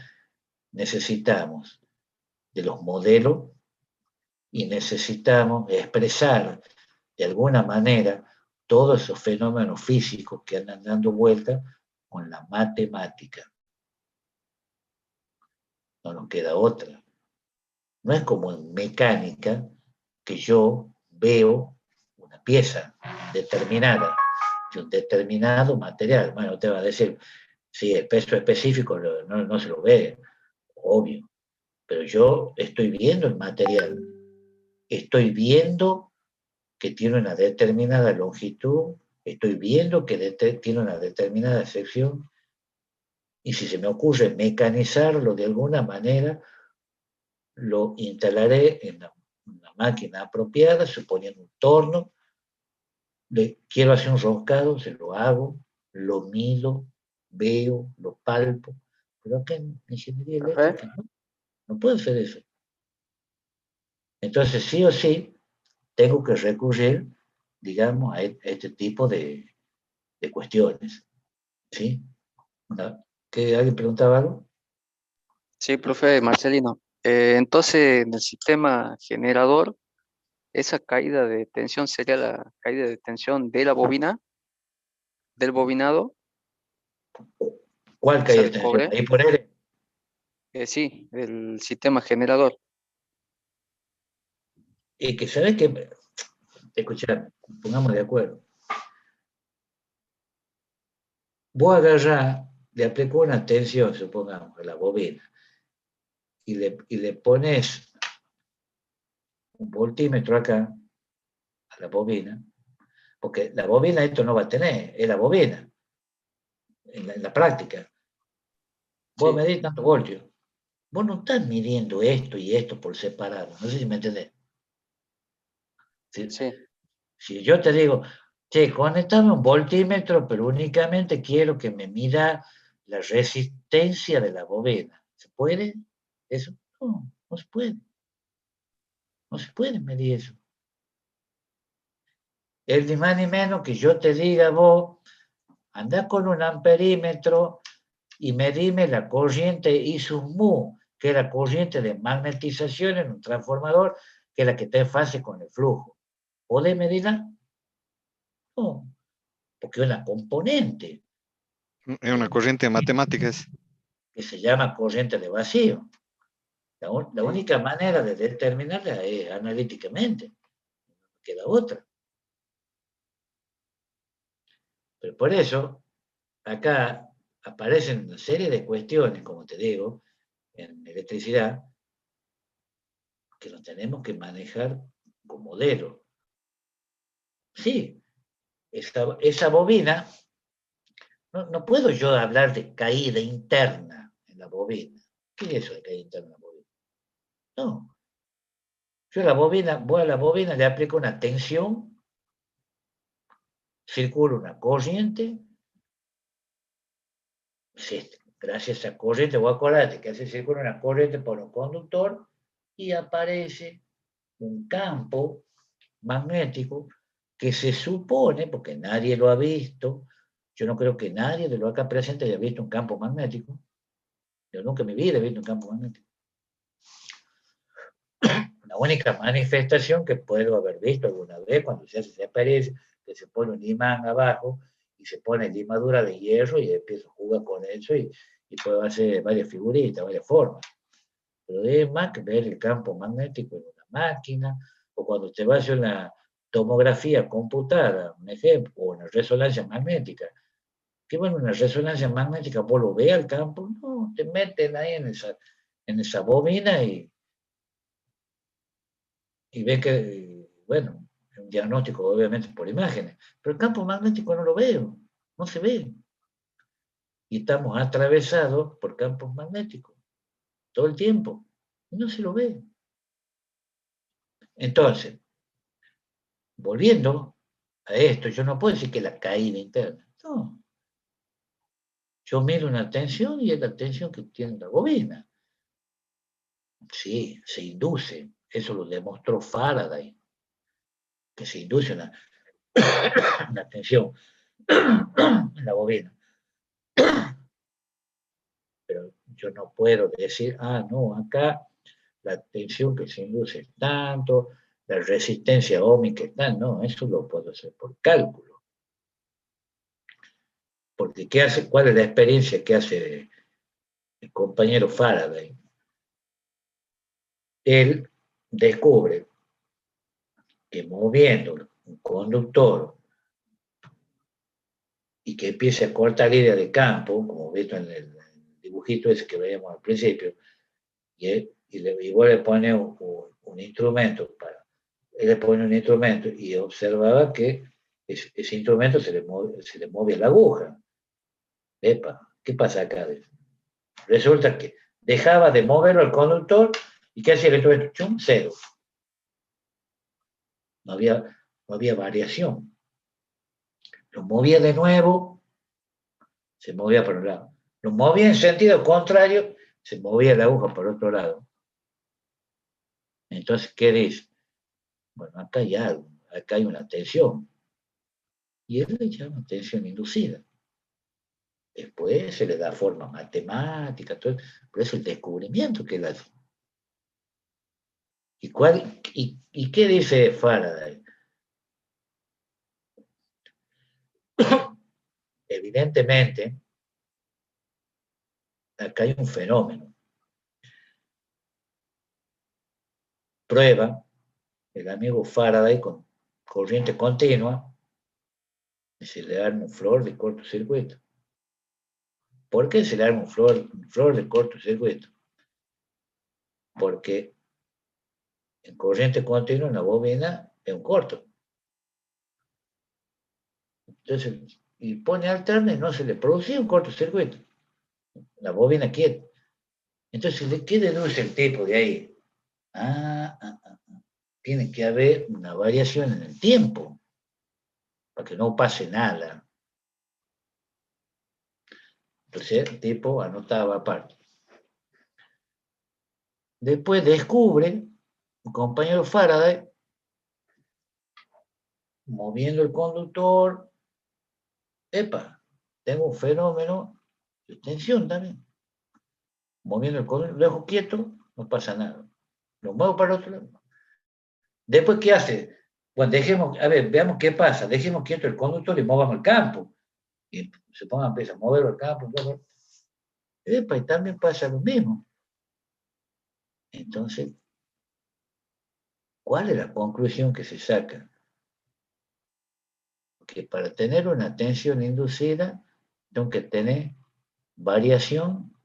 S1: necesitamos de los modelos y necesitamos expresar de alguna manera todos esos fenómenos físicos que andan dando vuelta con la matemática. No nos queda otra. No es como en mecánica que yo veo una pieza determinada de un determinado material. Bueno, te va a decir, sí, el peso específico no se lo ve, obvio, pero yo estoy viendo el material, estoy viendo que tiene una determinada longitud, estoy viendo que tiene una determinada sección, y si se me ocurre mecanizarlo de alguna manera, lo instalaré en una máquina apropiada, suponiendo un torno, quiero hacer un roscado, se lo hago, lo mido, veo, lo palpo, pero acá en ingeniería eléctrica no puedo hacer eso. Entonces, sí o sí, tengo que recurrir, digamos, a este tipo de cuestiones. ¿Sí? ¿Que alguien preguntaba algo?
S3: Sí, profe Marcelino. Entonces, en el sistema generador, esa caída de tensión sería la caída de tensión de la bobina, del bobinado,
S1: ¿Cuál
S3: o sea,
S1: calle de
S3: el
S1: extensión?
S3: cobre.
S1: Ahí por él.
S3: Sí, el sistema generador.
S1: Y que sabes que, escuchar, pongamos de acuerdo. Vos agarrás, le aplicó una tensión, supongamos, a la bobina, y le pones un voltímetro acá a la bobina, porque la bobina esto no va a tener, es la bobina, en la práctica. Vos
S3: Sí,
S1: medís tantos voltios. Vos no estás midiendo esto y esto por separado. No sé si me entendés. Si,
S3: sí,
S1: si yo te digo, che, conectame un voltímetro, pero únicamente quiero que me mida la resistencia de la bobina. ¿Se puede? Eso no se puede. No se puede medir eso. Es ni más ni menos que yo te diga vos, anda con un amperímetro y medime la corriente I sub mu, que es la corriente de magnetización en un transformador, que es la que está en fase con el flujo. ¿Podés medirla? No, porque es una componente
S2: Es una corriente de matemáticas.
S1: que se llama corriente de vacío. La
S3: sí.
S1: única manera de determinarla es analíticamente, no queda otra. Pero por eso, acá aparecen una serie de cuestiones, como te digo, en electricidad, que nos tenemos que manejar con modelo. Sí, esa bobina, no puedo yo hablar de caída interna en la bobina. ¿Qué es eso de caída interna en la bobina? No. Yo voy a la bobina, le aplico una tensión, circula una corriente, gracias a esa corriente, voy a acordarte que hace circula una corriente por un conductor y aparece un campo magnético que se supone, porque nadie lo ha visto, yo no creo que nadie de los acá presentes haya visto un campo magnético, yo nunca en mi vida he visto un campo magnético. La única manifestación que puedo haber visto alguna vez cuando se hace esa experiencia, que se pone un imán abajo y se pone limadura de hierro y empieza a jugar con eso y puedo hacer varias figuritas, varias formas. Pero es más que ver el campo magnético en una máquina o cuando te va a hacer una tomografía computada, un ejemplo, o una resonancia magnética. ¿Qué bueno, una resonancia magnética, vos lo ves al campo? No, te meten ahí en esa bobina y ves que, bueno, es un diagnóstico obviamente por imágenes, pero el campo magnético no lo veo, no se ve. Y estamos atravesados por campos magnéticos todo el tiempo, y no se lo ve. Entonces, volviendo a esto, yo no puedo decir que la caída interna, no. Yo mido una tensión y es la tensión que tiene la bobina. Sí, se induce. Eso lo demostró Faraday, que se induce una tensión en la bobina. Pero yo no puedo decir, no, acá la tensión que se induce es tanto, la resistencia óhmica es tal, no, eso lo puedo hacer por cálculo. Porque ¿qué hace? ¿Cuál es la experiencia que hace el compañero Faraday? Él descubre que moviendo un conductor y que empiece a cortar línea de campo, como visto en el dibujito ese que veíamos al principio, y vos le pone un instrumento él le pone un instrumento y observaba que ese instrumento se le movía la aguja. Epa, ¿qué pasa acá? Resulta que dejaba de moverlo el conductor y ¿qué hacía el instrumento? Chum, cero. No había variación. Lo movía de nuevo, se movía por un lado. Lo movía en sentido contrario, se movía la aguja por otro lado. Entonces, ¿qué dice? Bueno, acá hay algo, acá hay una tensión. Y él le llama tensión inducida. Después se le da forma matemática, todo, pero es el descubrimiento que él hace. ¿Y qué dice Faraday? Evidentemente, acá hay un fenómeno. Prueba el amigo Faraday con corriente continua y se le arma un flor de cortocircuito. ¿Por qué se le arma un flor de cortocircuito? Porque en corriente continua en la bobina es un corto. Entonces, y pone alterna y no se le producía un cortocircuito. La bobina quieta. Entonces, ¿qué deduce el tipo de ahí? Tiene que haber una variación en el tiempo para que no pase nada. Entonces, el tipo anotaba aparte. Después descubre un compañero Faraday moviendo el conductor. Epa, tengo un fenómeno de tensión también. Moviendo el conductor, lo dejo quieto, no pasa nada. Lo muevo para el otro lado. Después, ¿qué hace? Bueno, veamos qué pasa. Dejemos quieto el conductor y movamos el campo. Y se ponga, empieza a moverlo el campo. Epa, y también pasa lo mismo. Entonces, ¿cuál es la conclusión que se saca? Que para tener una tensión inducida, tengo que tener variación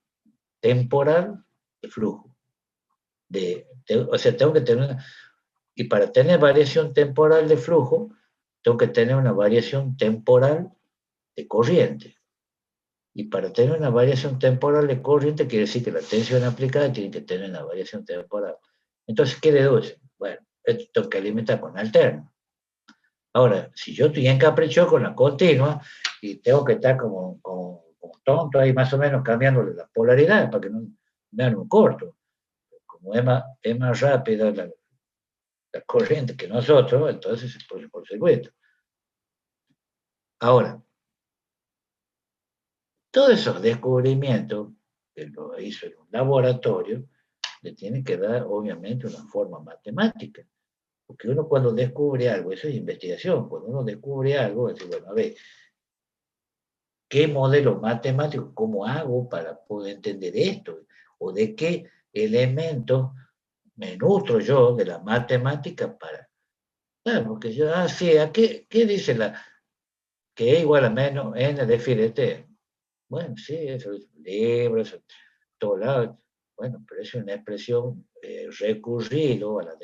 S1: temporal de flujo. O sea, tengo que tener y para tener variación temporal de flujo, tengo que tener una variación temporal de corriente. Y para tener una variación temporal de corriente, quiere decir que la tensión aplicada tiene que tener una variación temporal. Entonces, ¿qué deduce? Bueno, esto tengo que alimentar con alterno. Ahora, si yo estoy encaprichado con la continua y tengo que estar como tonto ahí más o menos cambiándole la polaridad para que no me hagan un corto, como es más rápida la corriente que nosotros, entonces es por circuito. Ahora, todos esos descubrimientos que lo hizo en un laboratorio, le tiene que dar obviamente una forma matemática. Porque uno cuando descubre algo, eso es investigación, cuando uno descubre algo, dice, bueno, a ver, ¿qué modelo matemático, cómo hago para poder entender esto? ¿O de qué elementos me nutro yo de la matemática para... Claro, porque yo, sí, ¿qué dice que E igual a menos n de phi de t? Bueno, sí, eso es libros, todo lado. Bueno, pero es una expresión recurrido a la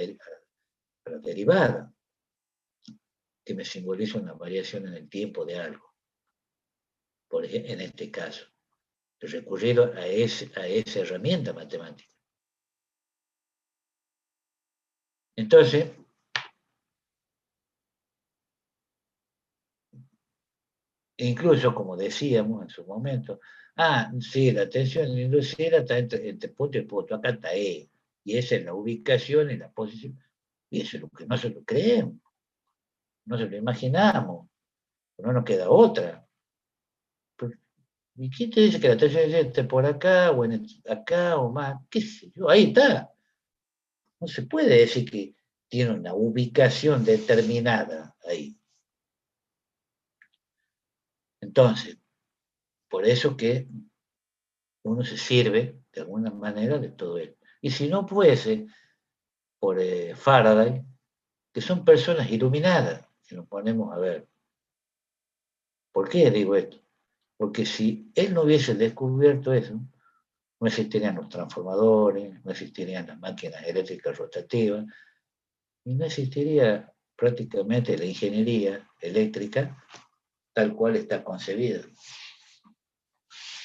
S1: derivada, que me simboliza una variación en el tiempo de algo. Por ejemplo, en este caso, recurrido a esa herramienta matemática. Entonces, E incluso, como decíamos en su momento, sí, la tensión inducida está entre punto y punto, acá está E, y esa es la ubicación y la posición, y eso es lo que no se lo creemos, no se lo imaginamos, no nos queda otra. ¿Y quién te dice que la tensión esté por acá, o acá, o más? ¿Qué sé yo? Ahí está. No se puede decir que tiene una ubicación determinada ahí. Entonces, por eso que uno se sirve de alguna manera de todo esto. Y si no fuese por Faraday, que son personas iluminadas, si nos ponemos a ver. ¿Por qué digo esto? Porque si él no hubiese descubierto eso, no existirían los transformadores, no existirían las máquinas eléctricas rotativas, y no existiría prácticamente la ingeniería eléctrica tal cual está concebida.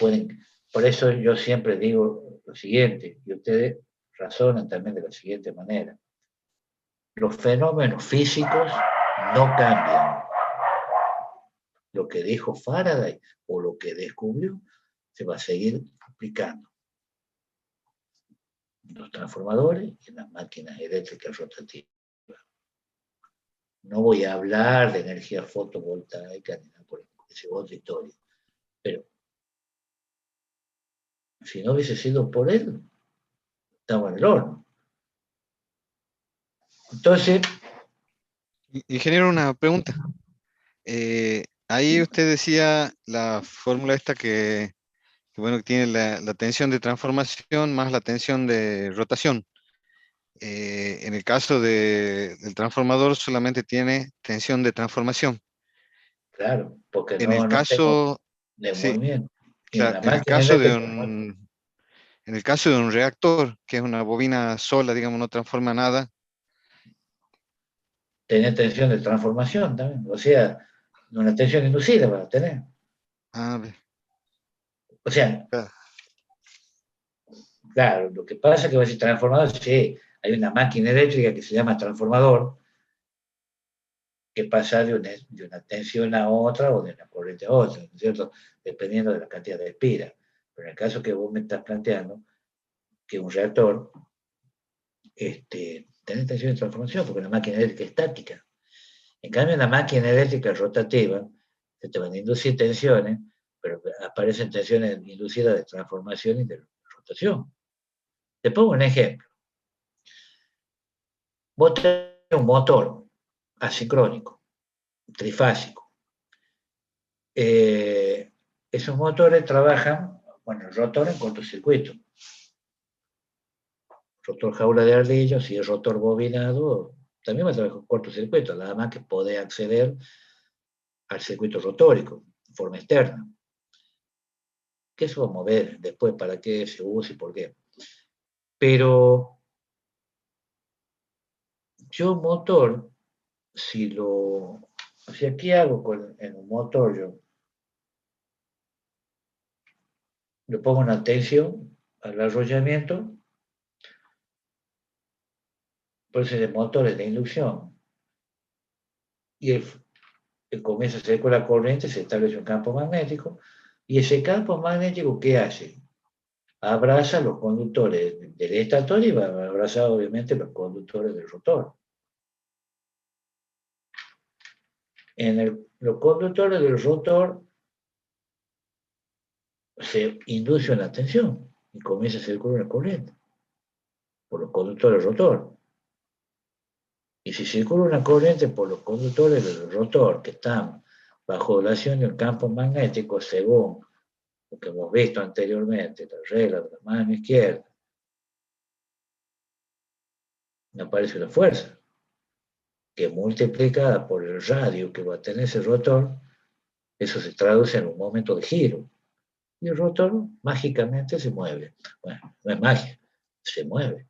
S1: Por eso yo siempre digo lo siguiente, y ustedes razonan también de la siguiente manera. Los fenómenos físicos no cambian. Lo que dijo Faraday o lo que descubrió se va a seguir aplicando en los transformadores y en las máquinas eléctricas rotativas. No voy a hablar de energía fotovoltaica ni nada por esa otra historia, pero si no hubiese sido por él, estaba en el horno. Entonces,
S2: Ingeniero, una pregunta. Ahí usted decía la fórmula esta bueno, que tiene la tensión de transformación más la tensión de rotación. En el caso del transformador solamente tiene tensión de transformación.
S1: claro, porque
S2: En el
S1: no tengo
S2: caso,
S1: de
S2: sí,
S1: movimiento. Y en
S2: claro,
S1: la máquina eléctrica,
S2: en el caso de un reactor, que es una bobina sola, digamos, no transforma nada.
S1: tenés tensión de transformación también. O sea, una tensión inducida va a tener.
S2: Ah,
S1: O sea,
S2: claro.
S1: claro, lo que pasa es que va a ser transformador, sí, hay una máquina eléctrica que se llama transformador, que pasa de una tensión a otra o de una corriente a otra, ¿no es cierto? Dependiendo de la cantidad de espiras. Pero en el caso que vos me estás planteando, que un reactor tiene tensión de transformación, porque una máquina eléctrica es estática. En cambio, en la máquina eléctrica rotativa, se te van a inducir tensiones, pero aparecen tensiones inducidas de transformación y de rotación. Te pongo un ejemplo. Vos tenés un motor asincrónico, trifásico. Esos motores trabajan, bueno, el rotor en cortocircuito. Rotor jaula de ardillo, si es rotor bobinado, también va a trabajar con cortocircuito, nada más que puede acceder al circuito rotórico de forma externa. Que eso vamos a ver después para qué se usa y por qué. Pero yo motor, o sea, ¿qué hago en un motor? Yo le pongo una tensión al arrollamiento, por eso de motores de inducción, y comienza a hacer con la corriente, se establece un campo magnético, y ese campo magnético, ¿qué hace? Abraza los conductores del estator y va a abrazar obviamente los conductores del rotor. Los conductores del rotor se induce una tensión y comienza a circular una corriente por los conductores del rotor. Y si circula una corriente por los conductores del rotor que están bajo la acción de un campo magnético, según lo que hemos visto anteriormente, la regla de la mano izquierda, aparece una fuerza que multiplicada por el radio que va a tener ese rotor, eso se traduce en un momento de giro. Y el rotor mágicamente se mueve. Bueno, no es magia, se mueve.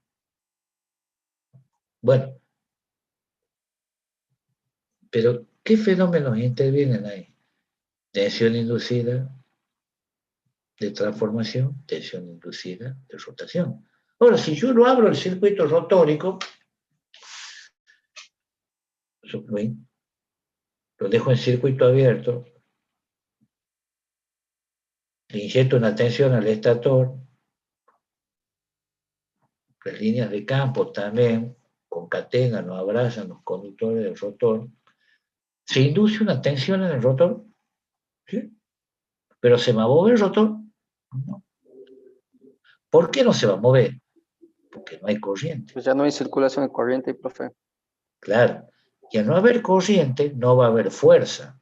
S1: Bueno, pero ¿qué fenómenos intervienen ahí? Tensión inducida de transformación, tensión inducida de rotación. Ahora, si yo lo abro el circuito rotórico, lo dejo en circuito abierto, le inyecto una tensión al estator, las líneas de campo también concatenan o abrazan los conductores del rotor. ¿Se induce una tensión en el rotor? Sí. ¿Pero se va a mover el rotor? No. ¿Por qué no se va a mover? Porque no hay corriente.
S3: Pues ya no hay circulación de corriente, profe.
S1: Claro. Y al no haber corriente, no va a haber fuerza.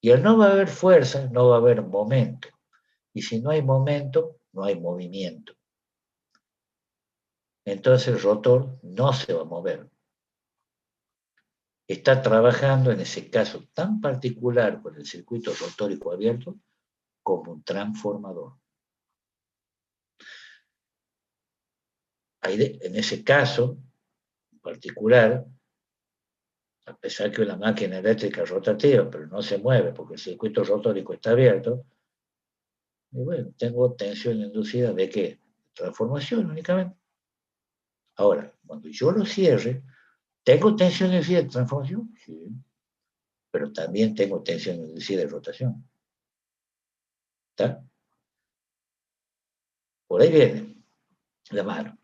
S1: Y al no va a haber fuerza, no va a haber momento. Y si no hay momento, no hay movimiento. Entonces el rotor no se va a mover. Está trabajando en ese caso tan particular con el circuito rotórico abierto como un transformador. En ese caso en particular, a pesar que una máquina eléctrica es rotativa, pero no se mueve porque el circuito rotórico está abierto, y bueno, tengo tensión inducida de qué? Transformación únicamente. Ahora, cuando yo lo cierre, ¿tengo tensión inducida de transformación? Sí. Pero también tengo tensión inducida de rotación. ¿Está? Por ahí viene la mano.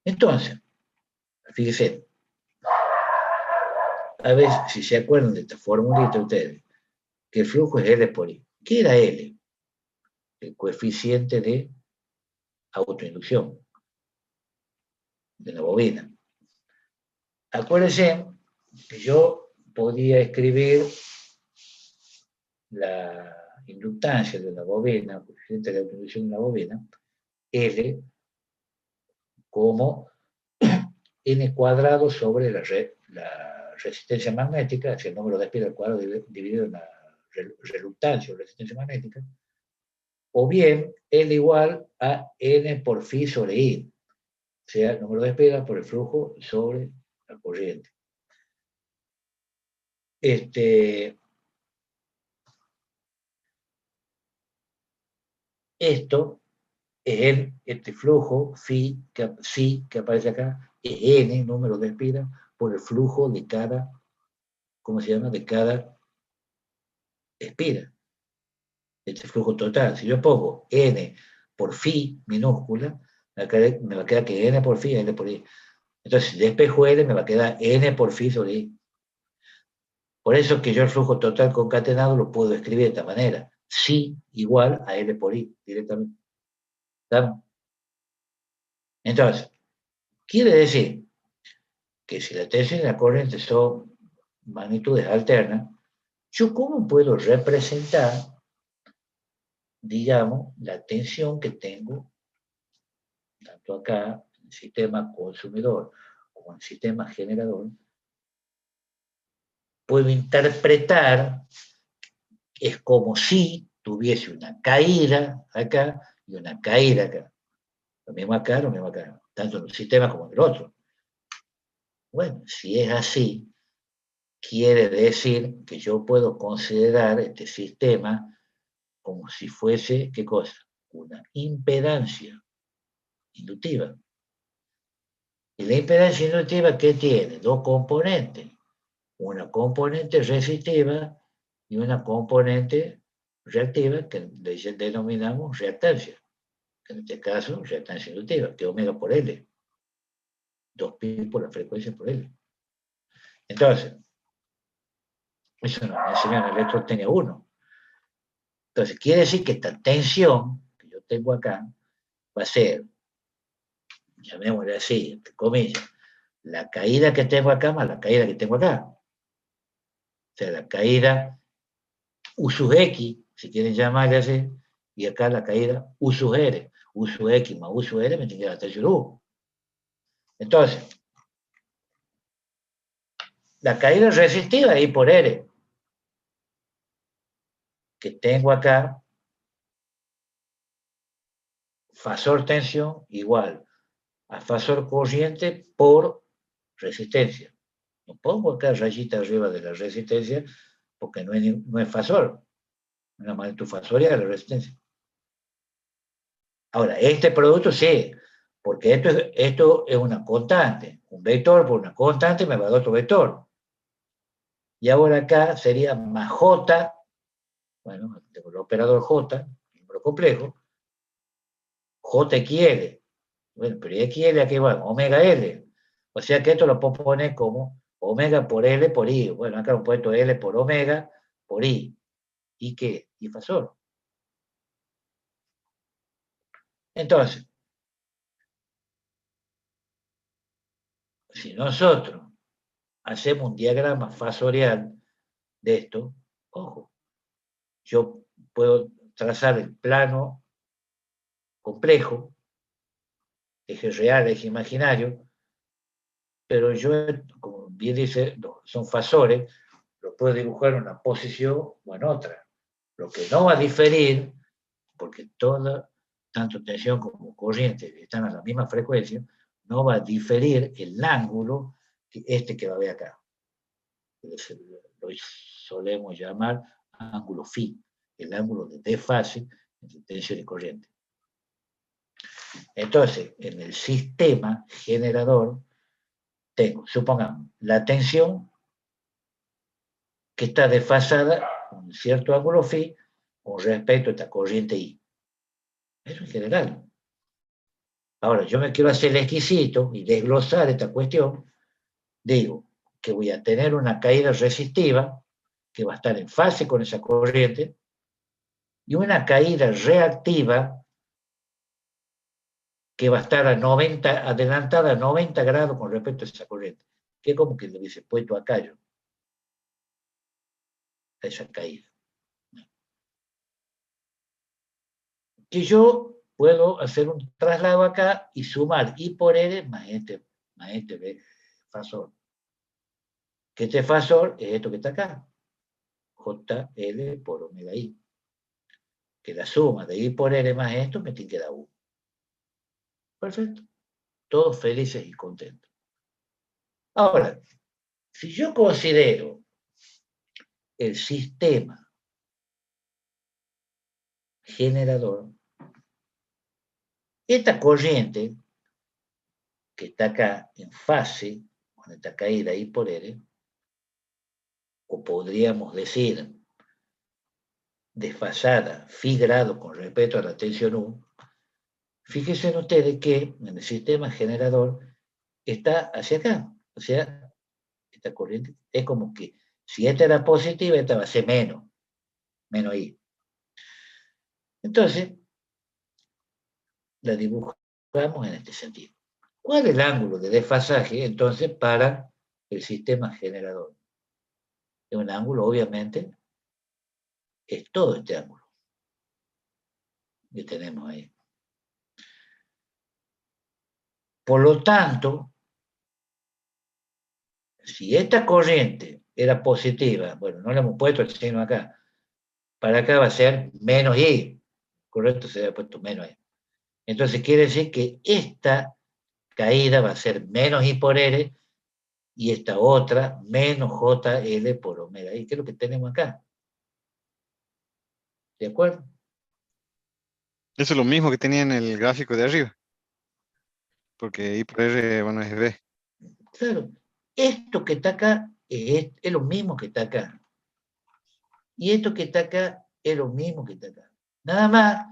S1: Entonces, fíjense, a ver si se acuerdan de esta formulita ustedes, que el flujo es L por I. ¿Qué era L? El coeficiente de autoinducción de la bobina. Acuérdense que yo podía escribir la inductancia de la bobina, el coeficiente de autoinducción de la bobina, L como n cuadrado sobre la resistencia magnética, es el número de espiras al cuadrado dividido en la reluctancia o resistencia magnética, o bien L igual a n por phi sobre I, o sea, el número de espiras por el flujo sobre la corriente. Esto es este flujo phi que aparece acá, es n, número de espiras, por el flujo de cada, ¿cómo se llama? De cada espira. Este flujo total. Si yo pongo n por phi minúscula, me va a quedar que n por phi, n por i. Entonces, si despejo n, me va a quedar n por phi sobre i. Por eso que yo el flujo total concatenado lo puedo escribir de esta manera. Psi igual a n por i, directamente. ¿Estamos? Entonces, quiere decir que si la tensión y la corriente son magnitudes alternas, ¿yo cómo puedo representar, digamos, la tensión que tengo, tanto acá, en el sistema consumidor como en el sistema generador? Puedo interpretar, es como si tuviese una caída acá y una caída acá. Lo mismo acá, tanto en un sistema como en el otro. Bueno, si es así, quiere decir que yo puedo considerar este sistema como si fuese, ¿qué cosa? Una impedancia inductiva. Y la impedancia inductiva, ¿qué tiene? Dos componentes. Una componente resistiva y una componente reactiva que denominamos reactancia. Que en este caso, reactancia inductiva, que es omega por L. 2pi por la frecuencia por L. Entonces, eso nos enseña en electrotecnia 1. Entonces, quiere decir que esta tensión que yo tengo acá va a ser, llamémosle así, entre comillas, la caída que tengo acá más la caída que tengo acá. O sea, la caída U sub X, si quieren llamarle así, y acá la caída U sub R. U sub X más U sub R me tiene que dar tensión U. Entonces, la caída resistiva I por R, que tengo acá, fasor tensión igual a fasor corriente por resistencia. No pongo acá rayita arriba de la resistencia porque no es fasor, una magnitud fasorial de la resistencia. Ahora, este producto sí, porque esto es una constante. Un vector por una constante me va a dar otro vector. Y ahora acá sería más J Bueno, tengo el operador J, número complejo, JXL. Bueno, pero XL aquí va, omega L. O sea que esto lo puedo poner como omega por L por I. Bueno, acá lo he puesto L por omega por I. ¿Y qué? Y fasor. Entonces, si nosotros hacemos un diagrama fasorial de esto, ojo, yo puedo trazar el plano complejo, eje real, eje imaginario, pero yo, como bien dice, son fasores, lo puedo dibujar en una posición o en otra. Lo que no va a diferir, porque toda, tanto tensión como corriente están a la misma frecuencia, no va a diferir el ángulo que va a ver acá. Lo solemos llamar ángulo phi, el ángulo de desfase entre tensión y corriente. Entonces, en el sistema generador, tengo, supongamos, la tensión que está desfasada con cierto ángulo phi con respecto a esta corriente I. Eso en general. Ahora, yo me quiero hacer el exquisito y desglosar esta cuestión. Digo que voy a tener una caída resistiva que va a estar en fase con esa corriente y una caída reactiva que va a estar adelantada a 90 grados con respecto a esa corriente. Que es como que le hubiese puesto acá yo, a esa caída. Que yo puedo hacer un traslado acá y sumar I por R más este fasor. Que este fasor es esto que está acá, JL por omega I. Que la suma de I por R más esto me tiene que dar 1. Perfecto. Todos felices y contentos. Ahora, si yo considero el sistema generador, esta corriente que está acá en fase con esta caída I por R, o podríamos decir desfasada phi grado con respecto a la tensión U, fíjense ustedes que en el sistema generador está hacia acá. O sea, esta corriente es como que si esta era positiva, esta va a ser menos I. Entonces, la dibujamos en este sentido. ¿Cuál es el ángulo de desfasaje entonces para el sistema generador? Es un ángulo, obviamente, es todo este ángulo que tenemos ahí. Por lo tanto, si esta corriente era positiva, bueno, no le hemos puesto el signo acá, para acá va a ser menos I, correcto, se ha puesto menos I. Entonces quiere decir que esta caída va a ser menos I por R y esta otra menos JL por omega I, que es lo que tenemos acá. ¿De acuerdo?
S2: Eso es lo mismo que tenía en el gráfico de arriba, porque I por R, bueno, es B.
S1: Claro, esto que está acá es lo mismo que está acá. Y esto que está acá es lo mismo que está acá. Nada más,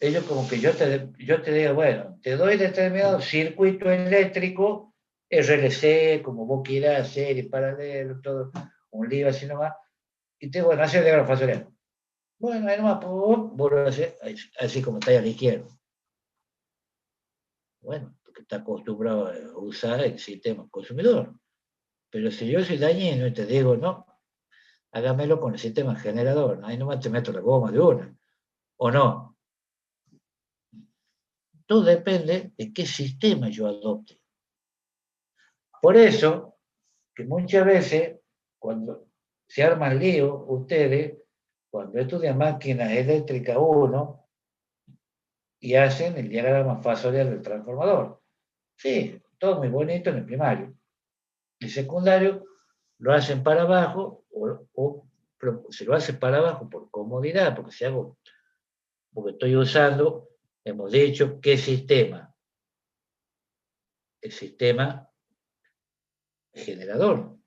S1: ellos como que yo te digo, bueno, te doy determinado circuito eléctrico, RLC, como vos quieras hacer, y paralelo, todo, un libro así nomás, y te bueno, hacer diagrama fasorial. Bueno, ahí nomás, vos lo haces así como está ahí a la izquierda. Bueno, porque está acostumbrado a usar el sistema consumidor. Pero si yo soy dañino y te digo, no, hágamelo con el sistema generador, ahí nomás te meto la goma de una, o no. Todo depende de qué sistema yo adopte. Por eso, que muchas veces, cuando se arman lío, ustedes, cuando estudian máquinas eléctricas 1 y hacen el diagrama fasorial del transformador. Sí, todo muy bonito en el primario. El secundario lo hacen para abajo o se lo hace para abajo por comodidad, porque si hago, porque estoy usando, hemos dicho, ¿qué sistema? El sistema generador.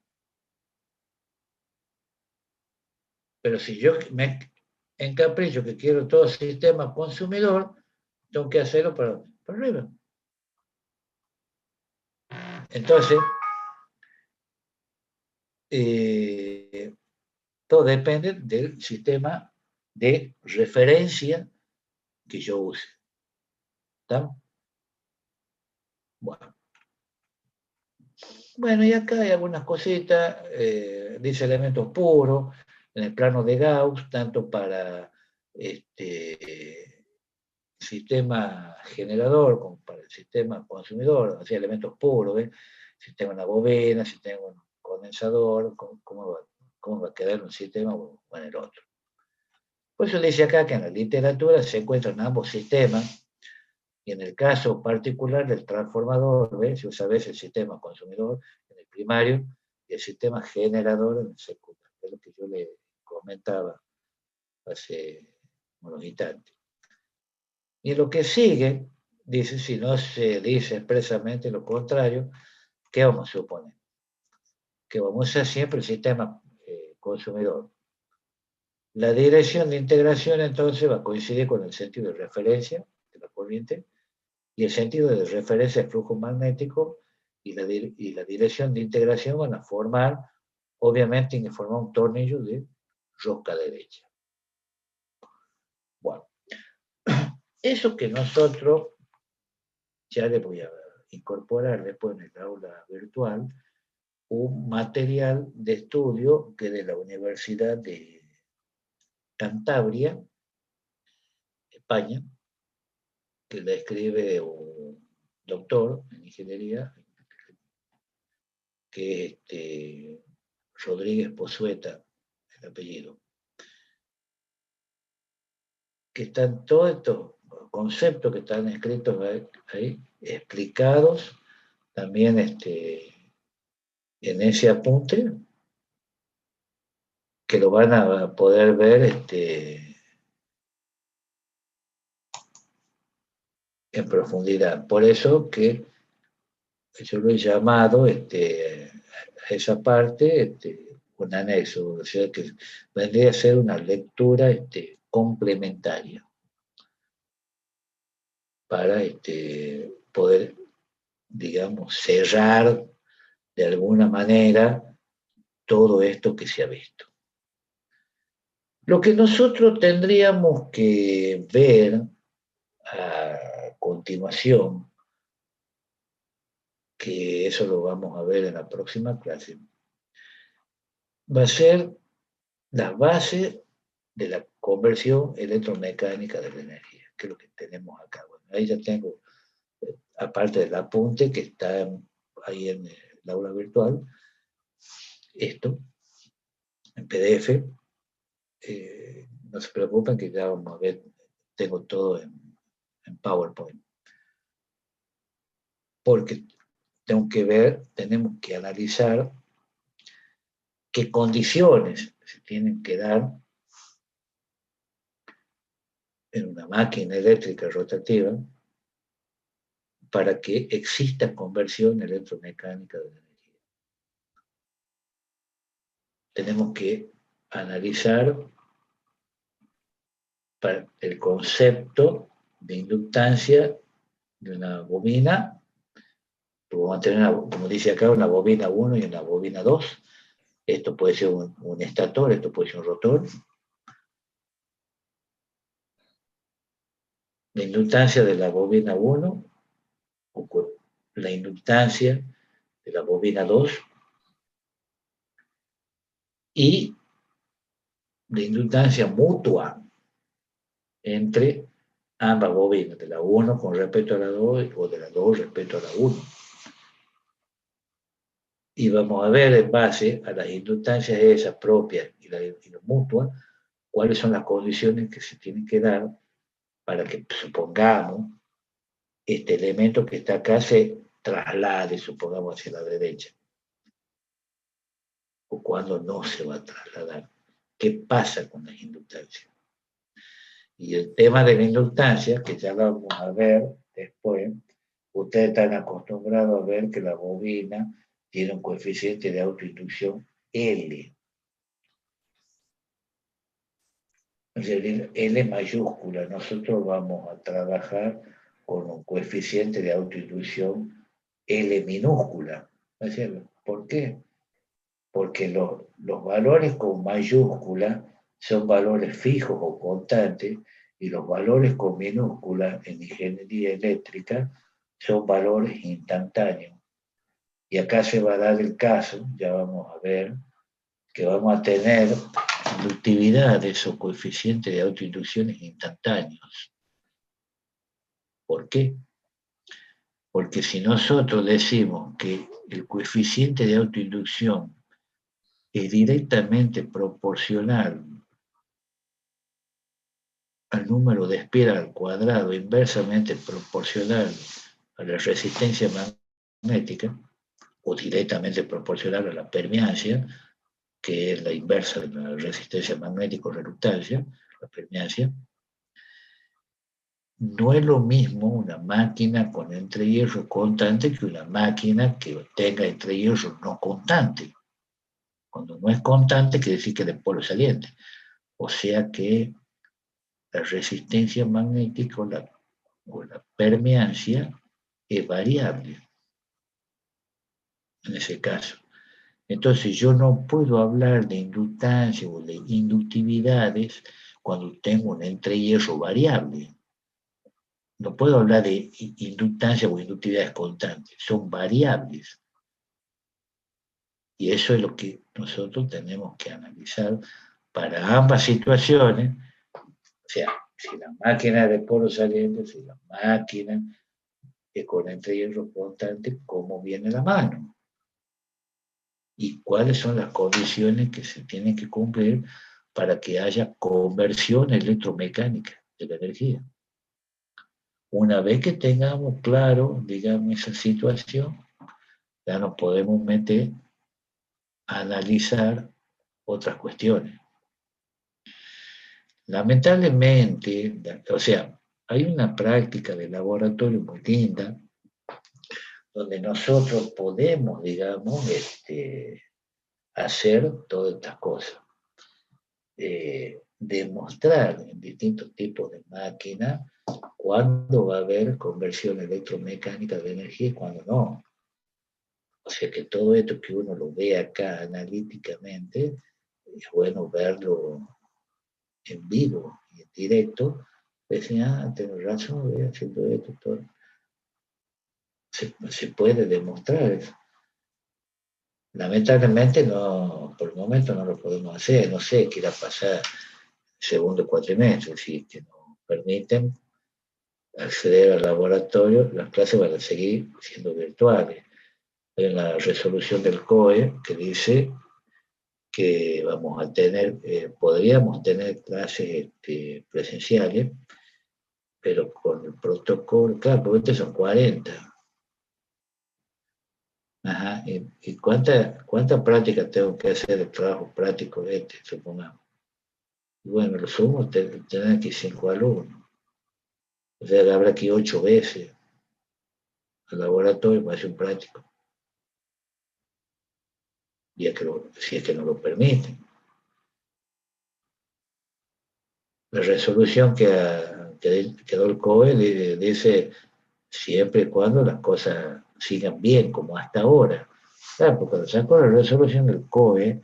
S1: Pero si yo me encapricho que quiero todo sistema consumidor, tengo que hacerlo para arriba. Entonces, todo depende del sistema de referencia que yo use. ¿Está? Bueno, y acá hay algunas cositas, dice elementos puros, en el plano de Gauss, tanto para sistema generador como para el sistema consumidor, así elementos puros, ¿ves? Si tengo una bobina, si tengo un condensador, cómo va a quedar un sistema o en el otro. Por eso dice acá que en la literatura se encuentran ambos sistemas, y en el caso particular del transformador, ¿ves? Se usa a veces el sistema consumidor en el primario y el sistema generador en el secundario, es lo que yo le comentaba hace unos instantes. Y lo que sigue, dice, si no se dice expresamente lo contrario, ¿qué vamos a suponer? Que vamos a usar siempre el sistema consumidor. La dirección de integración entonces va a coincidir con el sentido de referencia de la corriente y el sentido de referencia del flujo magnético y la dirección de integración van a formar, obviamente, tienen que formar un tornillo de rosca derecha. Bueno, eso que nosotros ya le voy a incorporar después en el aula virtual un material de estudio que de la Universidad de Cantabria, España, que la escribe un doctor en ingeniería, que es Rodríguez Pozueta, el apellido, que están todos estos conceptos que están escritos ahí explicados también en ese apunte, que lo van a poder ver en profundidad. Por eso que yo lo he llamado a esa parte un anexo, o sea que vendría a ser una lectura complementaria para poder, digamos, cerrar de alguna manera todo esto que se ha visto. Lo que nosotros tendríamos que ver a continuación, que eso lo vamos a ver en la próxima clase, va a ser las bases de la conversión electromecánica de la energía, que es lo que tenemos acá. Bueno, ahí ya tengo, aparte del apunte que está ahí en el aula virtual, esto, en PDF. No se preocupen que ya vamos a ver, tengo todo en PowerPoint. Porque tenemos que analizar qué condiciones se tienen que dar en una máquina eléctrica rotativa para que exista conversión electromecánica de la energía. Tenemos que analizar el concepto de inductancia de una bobina. Vamos a tener, como dice acá, una bobina 1 y una bobina 2. Esto puede ser un estator, esto puede ser un rotor. La inductancia de la bobina 1, la inductancia de la bobina 2 y la inductancia mutua entre ambas bobinas, de la 1 con respecto a la 2 o de la 2 respecto a la 1. Y vamos a ver en base a las inductancias esas propias y las mutuas, cuáles son las condiciones que se tienen que dar para que, supongamos, este elemento que está acá se traslade, supongamos, hacia la derecha. O cuando no se va a trasladar. ¿Qué pasa con las inductancias? Y el tema de la inductancia, que ya lo vamos a ver después, ustedes están acostumbrados a ver que la bobina tiene un coeficiente de autoinducción L. En realidad, L mayúscula. Nosotros vamos a trabajar con un coeficiente de autoinducción L minúscula. ¿Por qué? Porque los valores con mayúscula son valores fijos o constantes, y los valores con minúscula en ingeniería eléctrica son valores instantáneos. Y acá se va a dar el caso, ya vamos a ver, que vamos a tener inductividades o coeficientes de autoinducciones instantáneos. ¿Por qué? Porque si nosotros decimos que el coeficiente de autoinducción es directamente proporcional al número de espiras al cuadrado, inversamente proporcional a la resistencia magnética, o directamente proporcional a la permeancia, que es la inversa de la resistencia magnética o reluctancia, la permeancia, no es lo mismo una máquina con entrehierro constante que una máquina que tenga entrehierro no constante. Cuando no es constante, quiere decir que es de polo saliente. O sea que la resistencia magnética o la permeancia es variable en ese caso. Entonces yo no puedo hablar de inductancia o de inductividades cuando tengo un entrehierro variable. No puedo hablar de inductancia o inductividades constantes, son variables. Y eso es lo que nosotros tenemos que analizar para ambas situaciones. O sea, si la máquina es de polo saliente, si la máquina es con entrehierro constante, ¿cómo viene la mano? Y cuáles son las condiciones que se tienen que cumplir para que haya conversión electromecánica de la energía. Una vez que tengamos claro, digamos, esa situación, ya nos podemos meter a analizar otras cuestiones. Lamentablemente, o sea, hay una práctica de laboratorio muy linda donde nosotros podemos, digamos, hacer todas estas cosas. Demostrar en distintos tipos de máquinas cuándo va a haber conversión electromecánica de energía y cuándo no. O sea que todo esto que uno lo ve acá analíticamente, es bueno verlo en vivo y en directo. Decía, tengo razón, voy haciendo esto, todo. Se puede demostrar eso. Lamentablemente no, por el momento no lo podemos hacer, no sé qué irá a pasar segundo cuatrimestre, si que nos permiten acceder al laboratorio, las clases van a seguir siendo virtuales. Hay una resolución del COE que dice que vamos a tener, podríamos tener clases presenciales, pero con el protocolo, claro, porque estos son 40. Ajá, ¿y cuánta práctica tengo que hacer de trabajo práctico supongamos? Y bueno, lo sumo, tener aquí 5 alumnos. O sea, habrá aquí 8 veces al laboratorio para hacer un práctico. Y si es que no lo permiten. La resolución que quedó el COE dice siempre y cuando las cosas sigan bien, como hasta ahora. Claro, porque cuando sacó la resolución del COE,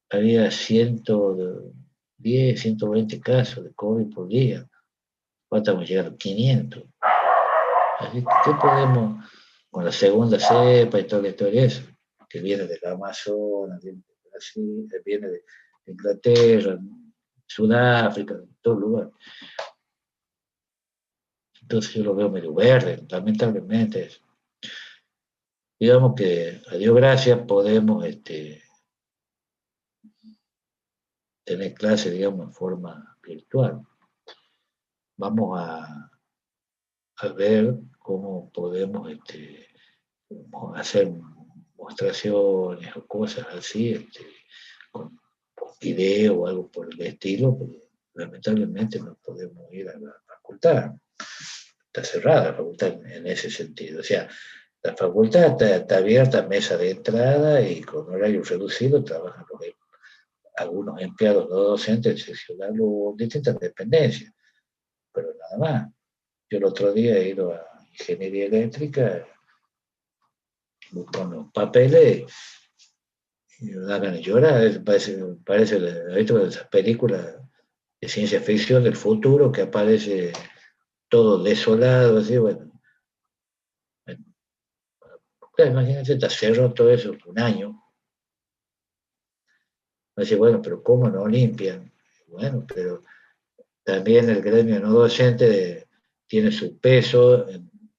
S1: había 110, 120 casos de COVID por día. ¿Cuánto estamos llegando? 500. Así que, ¿qué podemos, con la segunda cepa y toda la historia eso, que viene del Amazonas, viene de Brasil, viene de Inglaterra, Sudáfrica, de todo lugar? Entonces yo lo veo medio verde, lamentablemente. Digamos que, a Dios gracias, podemos tener clases, digamos, en forma virtual. Vamos a ver cómo podemos hacer demostraciones o cosas así, con video o algo por el estilo, porque lamentablemente no podemos ir a la facultad. Está cerrada la facultad en ese sentido. O sea, la facultad está abierta, mesa de entrada, y con horario reducido trabajan algunos empleados no docentes seccionarlo distintas dependencias, pero nada más. Yo el otro día he ido a ingeniería eléctrica, busco los papeles y me dan ganas de llorar. Parece esas películas de ciencia ficción del futuro que aparece todo desolado, así, bueno. Claro, imagínate, te cerró todo eso un año. Me dice, bueno, pero ¿cómo no limpian? Bueno, pero también el gremio no docente tiene su peso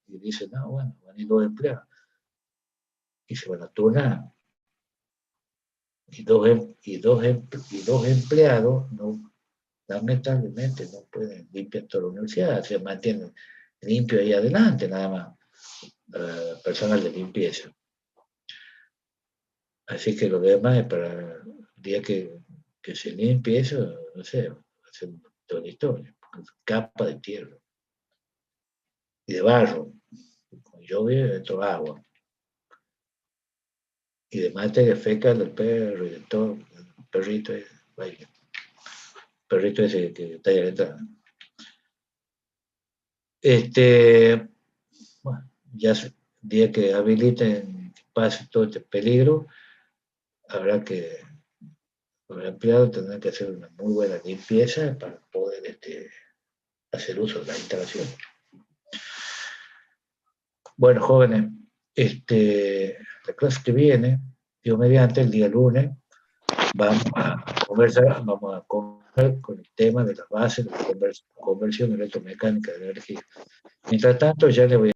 S1: y dice, no, bueno, van a ir 2 empleados. Y se van a turnar. Y dos empleados no, lamentablemente no pueden limpiar toda la universidad, se mantiene limpio ahí adelante, nada más, personal de limpieza. Así que lo demás es para el día que se limpie eso, no sé, va a ser toda la historia, capa de tierra y de barro, con lluvia dentro agua, y de materia fecal del perro y de todo, el perrito, vaya, perrito ese que está ahí a la entrada. Bueno, ya el día que habiliten, que pase todo este peligro, habrá que, los empleados tendrán que hacer una muy buena limpieza para poder hacer uso de la instalación. Bueno, jóvenes, la clase que viene, Dios mediante, el día lunes, vamos a conversar con el tema de las bases de la conversión electromecánica de energía. Mientras tanto, ya le voy a